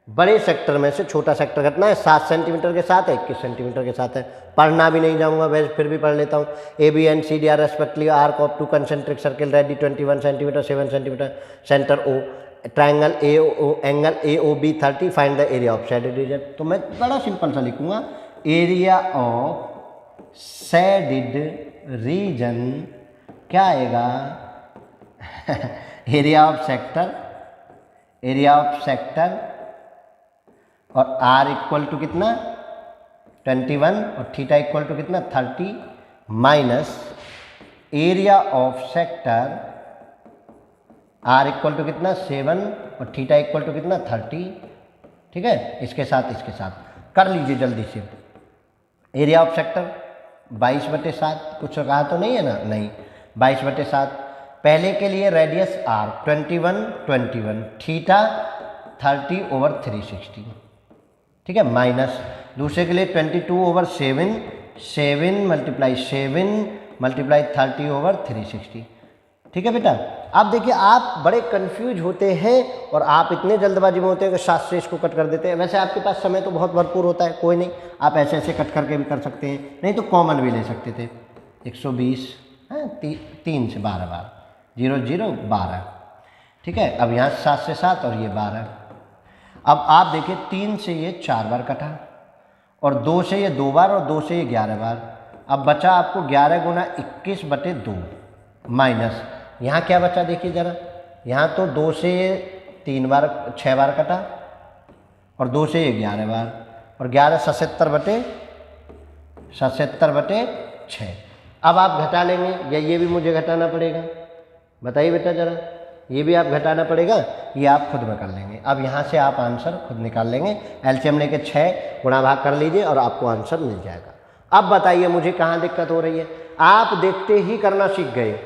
बड़े सेक्टर में से छोटा सेक्टर घटना है। 7 सेंटीमीटर के साथ है, 21 सेंटीमीटर के साथ है। पढ़ना भी नहीं जाऊंगा, वैसे फिर भी पढ़ लेता हूँ। AB and CD are respectively arc of 2 concentric circle radii 21 centimetre 7 centimetre, centre O, triangle AO, angle AOB 30, find the area of shaded region. तो मैं बड़ा सिंपल सा लिखूंगा, एरिया ऑफ शेडेड रीजन क्या आएगा एरिया ऑफ सेक्टर, और R equal to कितना 21 और थीटा इक्वल टू कितना 30, minus area of sector R equal to कितना 7 और थीटा इक्वल टू कितना 30। ठीक है, इसके साथ कर लीजिए जल्दी से। एरिया ऑफ सेक्टर 22/7, कुछ कहा तो नहीं है ना, नहीं, 22/7। पहले के लिए रेडियस R 21, थीटा 30/360, ठीक है, माइनस दूसरे के लिए 22/7, 7 मल्टीप्लाई 30/360। ठीक है बेटा। अब देखिए आप बड़े कंफ्यूज होते हैं और आप इतने जल्दबाजी में होते हैं कि साथ से इसको कट कर देते हैं। वैसे आपके पास समय तो बहुत भरपूर होता है, कोई नहीं, आप ऐसे ऐसे कट करके भी कर सकते हैं, नहीं तो कॉमन भी ले सकते थे। 120 है, 3 से 12 बार, 0 0 12। ठीक है, अब यहाँ 7 से 7 और ये 12। अब आप देखिए 3 से ये 4 बार कटा, और 2 से ये 2 बार, और 2 से ये 11 बार। अब बचा आपको 11 गुना 21/2 माइनस, यहाँ क्या बचा देखिए ज़रा, यहाँ तो 2 से 3 बार 6 बार कटा, और 2 से ये 11 बार, और 11 77/6। अब आप घटा लेंगे, या ये भी मुझे घटाना पड़ेगा, बताइए बेटा ज़रा, ये भी आप घटाना पड़ेगा, ये आप खुद में कर लेंगे। अब यहाँ से आप आंसर खुद निकाल लेंगे, एलसीएम लेके 6 गुणा भाग कर लीजिए और आपको आंसर मिल जाएगा। अब बताइए मुझे कहाँ दिक्कत हो रही है। आप देखते ही करना सीख गए,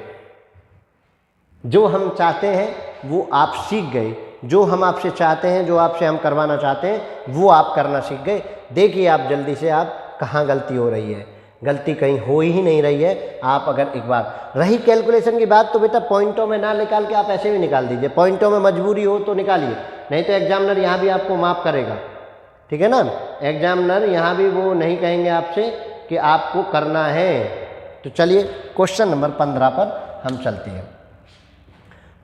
जो हम चाहते हैं वो आप सीख गए, जो हम आपसे चाहते हैं, जो आपसे हम करवाना चाहते हैं वो आप करना सीख गए। देखिए आप जल्दी से आप कहाँ गलती हो रही है, गलती कहीं हो ही नहीं रही है। आप अगर एक बार रही कैलकुलेशन की बात, तो बेटा पॉइंटों में ना निकाल के आप ऐसे भी निकाल दीजिए, पॉइंटों में मजबूरी हो तो निकालिए, नहीं तो एग्जामिनर यहाँ भी आपको माफ़ करेगा। ठीक है ना। एग्जामिनर यहाँ भी वो नहीं कहेंगे आपसे कि आपको करना है। तो चलिए क्वेश्चन नंबर 15 पर हम चलते हैं।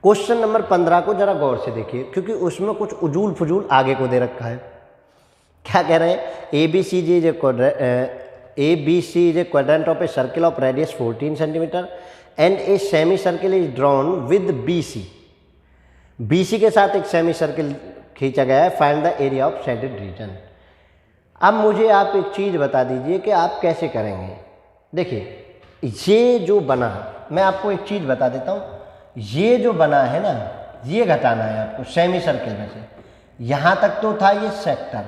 क्वेश्चन नंबर 15 को जरा गौर से देखिए, क्योंकि उसमें कुछ उजूल फजूल आगे को दे रखा है। क्या कह रहे हैं, A B C is a quadrant of a circle of radius 14 centimetre and a semi circle is drawn with B C के साथ एक सेमी सर्किल खींचा गया है, find the area of shaded region. अब मुझे आप एक चीज़ बता दीजिए कि आप कैसे करेंगे। देखिए ये जो बना, मैं आपको एक चीज़ बता देता हूँ, ये जो बना है ना, ये घटाना है आपको सेमी सर्किल में से। यहाँ तक तो था ये सेक्टर,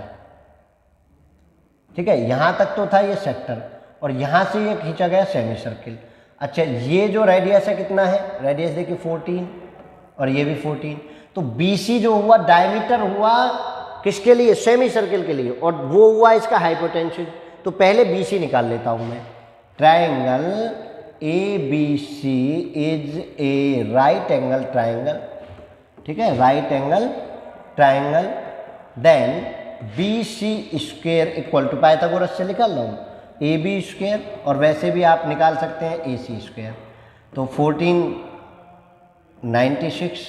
ठीक है, यहाँ तक तो था ये सेक्टर, और यहाँ से ये खींचा गया सेमी सर्किल। अच्छा, ये जो रेडियस है कितना है, रेडियस देखिए 14 और ये भी 14। तो BC जो हुआ डायमीटर हुआ किसके लिए, सेमी सर्किल के लिए, और वो हुआ इसका हाइपोटेंशियल। तो पहले BC निकाल लेता हूँ मैं। Triangle ABC is a right angle triangle, ठीक है, right angle triangle. Then BC square equal to Pythagoras से निकाल रहा हूँ AB स्क्वायर, और वैसे भी आप निकाल सकते हैं AC स्क्वायर। तो 1496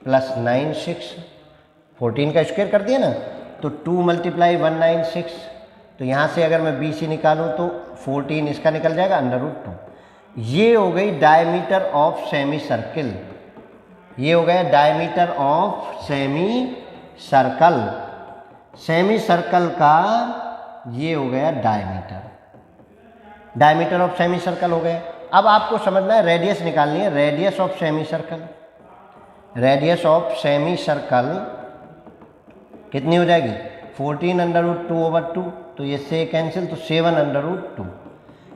प्लस 96, 14 का स्क्वायर कर दिया ना, तो 2 मल्टीप्लाई 196। तो यहाँ से अगर मैं BC निकालूँ तो 14 इसका निकल जाएगा √2। ये हो गई डायमीटर ऑफ सेमी सर्किल, ये हो गया diameter of semi circle. Semi circle का ये हो गया diameter, diameter of semi circle हो गया। अब आपको समझना है, रेडियस निकालनी है, radius of semi circle. Radius of semi circle कितनी हो जाएगी, 14√2/2। तो ये से कैंसिल, तो 7√2।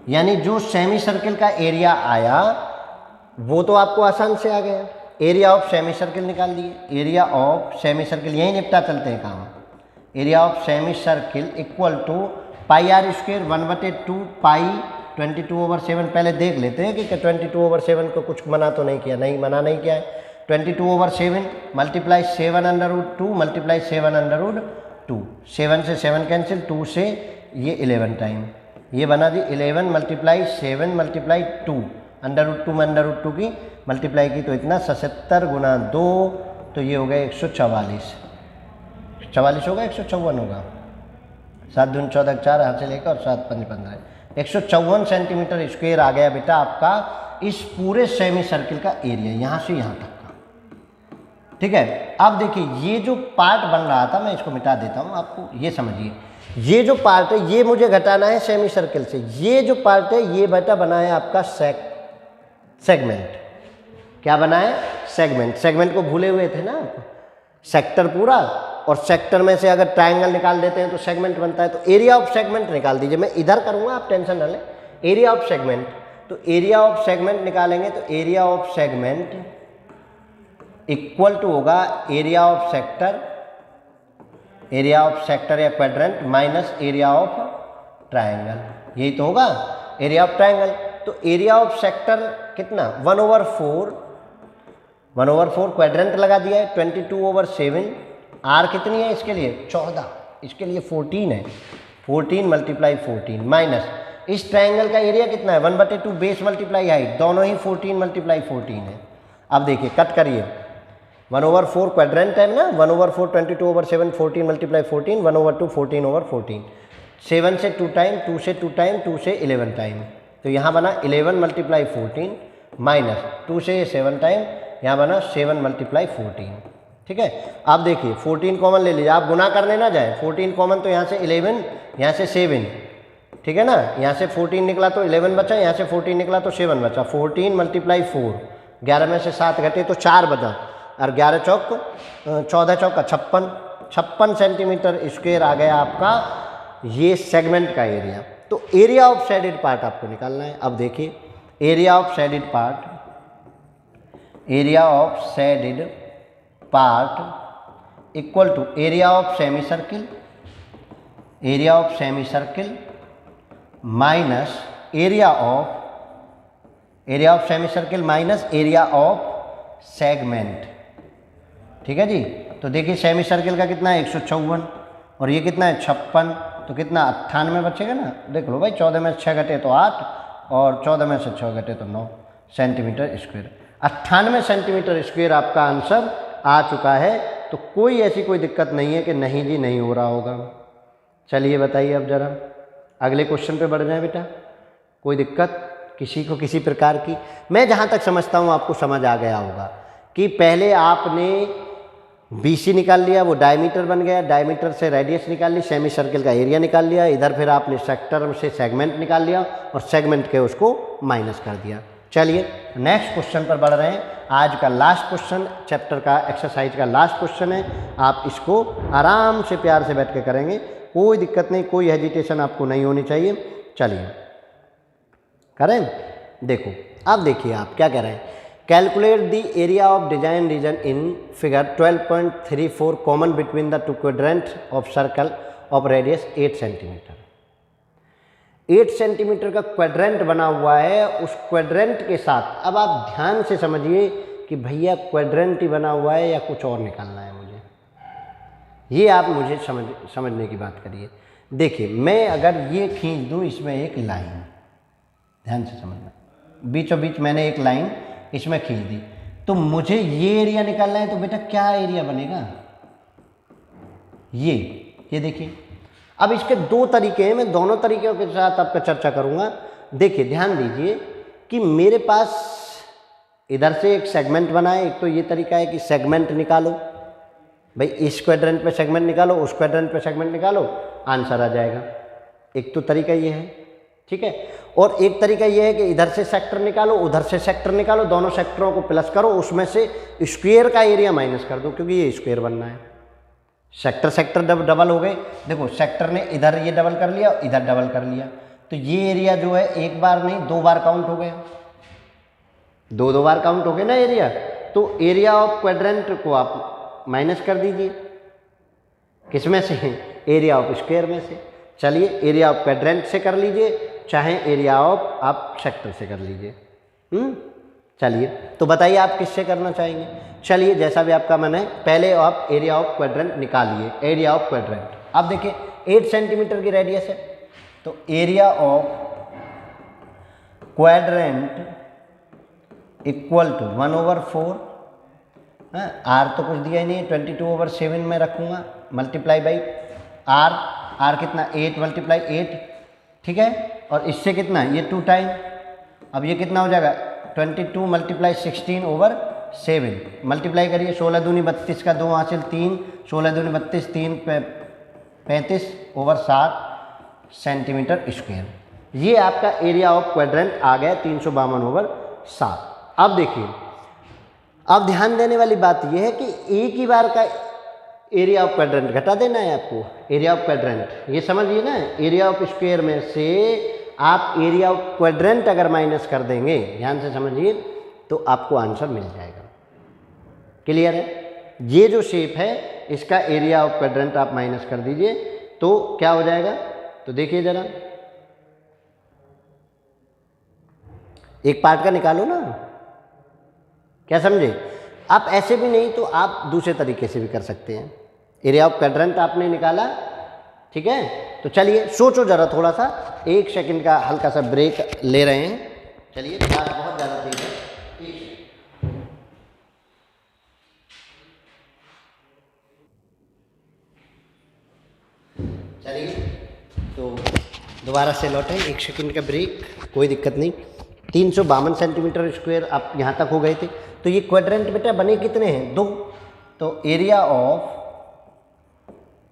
यानी जो सेमी सर्किल का एरिया आया वो तो आपको आसान से आ गया। एरिया ऑफ सेमी सर्किल निकाल दिए। एरिया ऑफ सेमी सर्किल, यही निपटा चलते हैं काम। Area of semi circle equal to πr square 1/2 pi 22/7। पहले देख लेते हैं कि 22/7 को कुछ मना तो नहीं किया, नहीं मना नहीं किया है। 22/7 मल्टीप्लाई 7√2 मल्टीप्लाई 7√2, 7 से 7 कैंसिल, 2 से ये 11 टाइम, ये बना दी 11 मल्टीप्लाई 7 मल्टीप्लाई 2, √2 में √2 की मल्टीप्लाई की, तो इतना 77 गुना 2, तो ये हो गया 144। 44 होगा, 154 होगा। 7 दूनी 14, 4 हाथ से लेकर, और 7 5 15, 154 सेंटीमीटर स्क्वायर आ गया बेटा आपका इस पूरे सेमी सर्किल का एरिया, यहाँ से यहाँ तक का। ठीक है, अब देखिए ये जो पार्ट बन रहा था, मैं इसको मिटा देता हूँ, आपको ये समझिए। ये जो पार्ट है ये मुझे घटाना है सेमी सर्किल से। ये जो पार्ट है ये बेटा बना है आपका सेगमेंट। क्या बना है, सेगमेंट। सेगमेंट को भूले हुए थे ना आप, सेक्टर पूरा, और सेक्टर में से अगर ट्रायंगल निकाल देते हैं तो सेगमेंट बनता है। तो एरिया ऑफ सेगमेंट निकाल दीजिए, मैं इधर करूँगा, आप टेंशन ना लें। एरिया ऑफ सेगमेंट, तो एरिया ऑफ सेगमेंट निकालेंगे तो area of segment equal to होगा area of sector, area of sector या quadrant minus area of triangle, यही तो होगा एरिया ऑफ ट्रायंगल। तो एरिया ऑफ सेक्टर कितना, 1/4, 1/4 क्वाड्रेंट लगा दिया है, 22/7। आर कितनी है इसके लिए, 14, इसके लिए 14 है, 14 मल्टीप्लाई 14 माइनस इस ट्रायंगल का एरिया कितना है, 1/2 बेस मल्टीप्लाई हाइट, दोनों ही 14 मल्टीप्लाई 14 है। अब देखिए कट करिए, 1/4 क्वाड्रेंट है ना, 1/4 22/7, 14 मल्टीप्लाई 14, 1/2 14/14, 7 से 2 टाइम, 2 से 2 टाइम, 2 से 11 टाइम, तो यहाँ बना 11 मल्टीप्लाई 14 माइनस 2 से 7 टाइम, यहाँ बना 7 मल्टीप्लाई 14। ठीक है, आप देखिए 14 कॉमन ले लीजिए, आप गुना करने ना जाए, 14 कॉमन, तो यहाँ से 11, यहाँ से 7, ठीक है ना, यहाँ से 14 निकला तो 11 बचा, यहाँ से 14 निकला तो 7 बचा, 14 मल्टीप्लाई 4, 11 में से 7 घटे तो 4 बचा, और 11 चौक 14 चौका 56 सेंटीमीटर स्क्वायर आ गया आपका ये सेगमेंट का एरिया। तो एरिया ऑफ शेडेड पार्ट आपको निकालना है। अब देखिए area of shaded part, area of shaded part equal to area of semi circle, area of semi circle minus area of semi circle minus area of segment. ठीक है जी, तो देखिए semi circle का कितना है 154, और ये कितना है 56, तो कितना 98 बचेगा ना। देख लो भाई, 14 में से 6 घटे तो 8 और 14 में से 6 घटे तो 9 सेंटीमीटर स्क्वायर। 98 सेंटीमीटर स्क्वायर आपका आंसर आ चुका है। तो कोई ऐसी कोई दिक्कत नहीं है कि नहीं जी नहीं हो रहा होगा। चलिए बताइए अब ज़रा अगले क्वेश्चन पे बढ़ जाए बेटा। कोई दिक्कत किसी को किसी प्रकार की? मैं जहाँ तक समझता हूँ आपको समझ आ गया होगा कि पहले आपने BC निकाल लिया, वो डायमीटर बन गया, डायमीटर से रेडियस निकाल ली, सेमी सर्कल का एरिया निकाल लिया, इधर फिर आपने सेक्टर से सेगमेंट निकाल लिया और सेगमेंट के उसको माइनस कर दिया। चलिए नेक्स्ट क्वेश्चन पर बढ़ रहे हैं। आज का लास्ट क्वेश्चन चैप्टर का एक्सरसाइज का लास्ट क्वेश्चन है। आप इसको आराम से प्यार से बैठ के करेंगे, कोई दिक्कत नहीं, कोई हेजिटेशन आपको नहीं होनी चाहिए। चलिए करें। देखो अब देखिए आप क्या कह रहे हैं। Calculate the area of design region in figure 12.34 common between the two quadrant of circle of radius 8 centimetre. 8 centimetre का क्वाड्रेंट बना हुआ है, उस क्वाड्रेंट के साथ अब आप ध्यान से समझिए कि भैया क्वाड्रेंट ही बना हुआ है या कुछ और निकालना है मुझे, ये आप मुझे समझने की बात करिए। देखिए मैं अगर ये खींच दूँ इसमें एक लाइन, ध्यान से समझना, बीचों बीच मैंने एक लाइन इसमें खींच दी, तो मुझे ये एरिया निकालना है। तो बेटा क्या एरिया बनेगा? ये देखिए। अब इसके दो तरीके हैं, मैं दोनों तरीकों के साथ आपका चर्चा करूंगा। देखिए ध्यान दीजिए कि मेरे पास इधर से एक सेगमेंट बना है। एक तो ये तरीका है कि सेगमेंट निकालो, भाई इस क्वाड्रेंट पे सेगमेंट निकालो, उस क्वाड्रेंट पे सेगमेंट निकालो, आंसर आ जाएगा। एक तो तरीका ये है, ठीक है। और एक तरीका ये है कि इधर से सेक्टर निकालो, उधर से सेक्टर निकालो, दोनों सेक्टरों को प्लस करो, उसमें से स्क्वायर का एरिया माइनस कर दो, क्योंकि ये स्क्वायर बनना है। सेक्टर डबल हो गए। देखो सेक्टर ने इधर ये डबल कर लिया, इधर डबल कर लिया, तो ये एरिया जो है एक बार नहीं 2 बार काउंट हो गया, 2 बार काउंट हो गया ना एरिया। तो एरिया ऑफ क्वाड्रेंट को आप माइनस कर दीजिए, किसमें से? एरिया ऑफ स्क्वायर में से। चलिए एरिया ऑफ क्वाड्रेंट से कर लीजिए, चाहे एरिया ऑफ आप सेक्टर से कर लीजिए। चलिए तो बताइए आप किससे करना चाहेंगे? चलिए जैसा भी आपका मन है, पहले आप एरिया ऑफ क्वाड्रेंट निकालिए। एरिया ऑफ क्वाड्रेंट, अब देखिए 8 सेंटीमीटर की रेडियस है, तो area of quadrant equal to 1/4, R तो कुछ दिया ही नहीं, 22/7 में रखूँगा, मल्टीप्लाई बाई आर कितना 8 × 8, ठीक है। और इससे कितना, ये 2 टाइम, अब ये कितना हो जाएगा 22 × 16/7, मल्टीप्लाई करिए। 16 दूनी 32 का 2 हासिल 3, 16 दूनी 32, 3 35/7 सेंटीमीटर स्क्वायर। ये आपका एरिया ऑफ क्वाड्रेंट आ गया 352/7। अब देखिए, अब ध्यान देने वाली बात यह है कि एक ही बार का एरिया ऑफ क्वाड्रेंट घटा देना है आपको। एरिया ऑफ क्वाड्रेंट ये समझिए ना, एरिया ऑफ स्क्वायर में से आप एरिया ऑफ क्वाड्रेंट अगर माइनस कर देंगे, ध्यान से समझिए, तो आपको आंसर मिल जाएगा। क्लियर है? ये जो शेप है इसका एरिया ऑफ क्वाड्रेंट आप माइनस कर दीजिए तो क्या हो जाएगा? तो देखिए जरा, एक पार्ट का निकालो ना, क्या समझे? आप ऐसे भी नहीं तो आप दूसरे तरीके से भी कर सकते हैं। एरिया ऑफ क्वाड्रेंट आपने निकाला, ठीक है। तो चलिए सोचो जरा थोड़ा सा, 1 सेकंड का हल्का सा ब्रेक ले रहे हैं। चलिए क्लास बहुत ज़्यादा तेज है। चलिए तो दोबारा से लौटें, 1 सेकंड का ब्रेक, कोई दिक्कत नहीं। 352 सेंटीमीटर स्क्वायर आप यहाँ तक हो गए थे। तो ये क्वाड्रेंट बेटा बने कितने हैं? 2। तो area of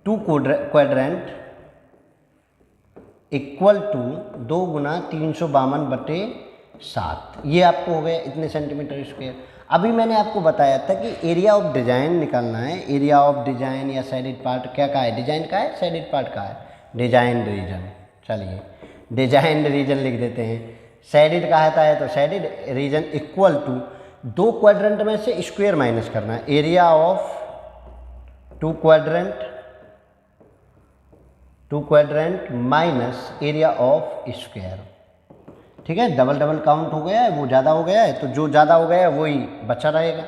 2 quadrant equal to 2 × 352/7, ये आपको हो गया इतने सेंटीमीटर स्क्वायर। अभी मैंने आपको बताया था कि एरिया ऑफ डिजाइन निकालना है। एरिया ऑफ डिजाइन या साइडेड पार्ट क्या का है? डिजाइन का है, साइडेड पार्ट का है? Design region. चलिए डिजाइन रीजन लिख देते हैं। साइडेड का है तो shaded region equal to 2 quadrant में से स्क्वायर माइनस करना है। Area of 2 quadrant minus area of square, ठीक है। डबल काउंट हो गया है, वो ज़्यादा हो गया है, तो जो ज़्यादा हो गया है वही बचा रहेगा।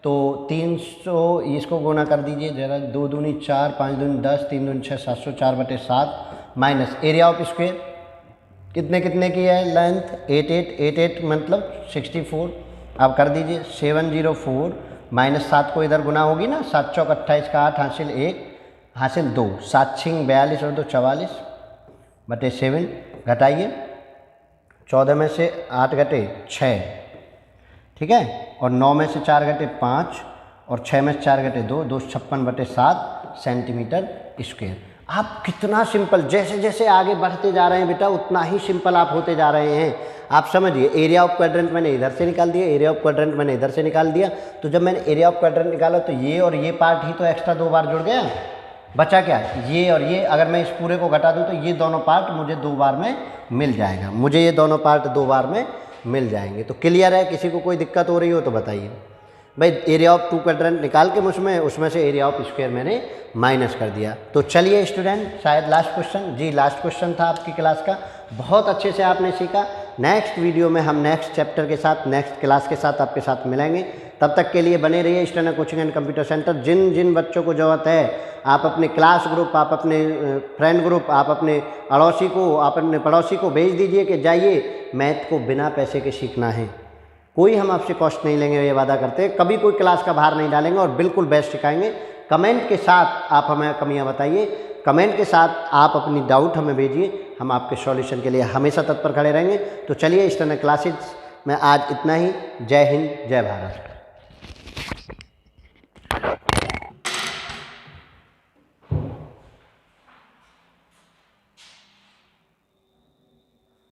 तो 300 इसको गुना कर दीजिए ज़रा, 2 दूनी 4, 5 दूनी 10, 3 दूनी 6, 704/7 माइनस एरिया ऑफ स्क्वायर कितने कितने की है लेंथ 88 मतलब 64। अब कर दीजिए 704 माइनस 7 को इधर गुना होगी ना, 7 चौक 28 का 8 हासिल 1 हासिल 2, 7 छिंग 42 और 2 44/7 घटाइए 14 में से 8 घटे 6, ठीक है, और 9 में से 4 घटे 5 और 6 में से 4 घटे 2, 256/7 सेंटीमीटर स्क्वायर। आप कितना सिंपल, जैसे जैसे आगे बढ़ते जा रहे हैं बेटा उतना ही सिंपल आप होते जा रहे हैं। आप समझिए एरिया ऑफ क्वाड्रेंट मैंने इधर से निकाल दिया, एरिया ऑफ क्वाड्रेंट मैंने इधर से निकाल दिया, तो जब मैंने एरिया ऑफ क्वाड्रेंट निकाला तो ये और ये पार्ट ही तो एक्स्ट्रा 2 बार जुड़ गया, बचा क्या ये और ये। अगर मैं इस पूरे को घटा दूं तो ये दोनों पार्ट मुझे 2 बार में मिल जाएगा, मुझे ये दोनों पार्ट 2 बार में मिल जाएंगे। तो क्लियर है, किसी को कोई दिक्कत हो रही हो तो बताइए भाई। एरिया ऑफ 2 क्वाड्रेंट निकाल के उसमें से एरिया ऑफ स्क्वायर मैंने माइनस कर दिया। तो चलिए स्टूडेंट, शायद लास्ट क्वेश्चन, जी लास्ट क्वेश्चन था आपकी क्लास का, बहुत अच्छे से आपने सीखा। नेक्स्ट वीडियो में हम नेक्स्ट चैप्टर के साथ, नेक्स्ट क्लास के साथ आपके साथ मिलेंगे। तब तक के लिए बने रहिए Standard Coaching and Computer Centre. जिन जिन बच्चों को ज़रूरत है, आप अपने क्लास ग्रुप, आप अपने फ्रेंड ग्रुप, आप अपने अड़ोसी को, आप अपने पड़ोसी को भेज दीजिए कि जाइए मैथ को बिना पैसे के सीखना है। कोई हम आपसे कॉस्ट नहीं लेंगे, ये वादा करते हैं, कभी कोई क्लास का भार नहीं डालेंगे और बिल्कुल बेस्ट सिखाएंगे। कमेंट के साथ आप हमें कमियां बताइए, कमेंट के साथ आप अपनी डाउट हमें भेजिए, हम आपके सॉल्यूशन के लिए हमेशा तत्पर खड़े रहेंगे। तो चलिए स्टैंडर्ड क्लासेस में आज इतना ही। जय हिंद, जय भारत।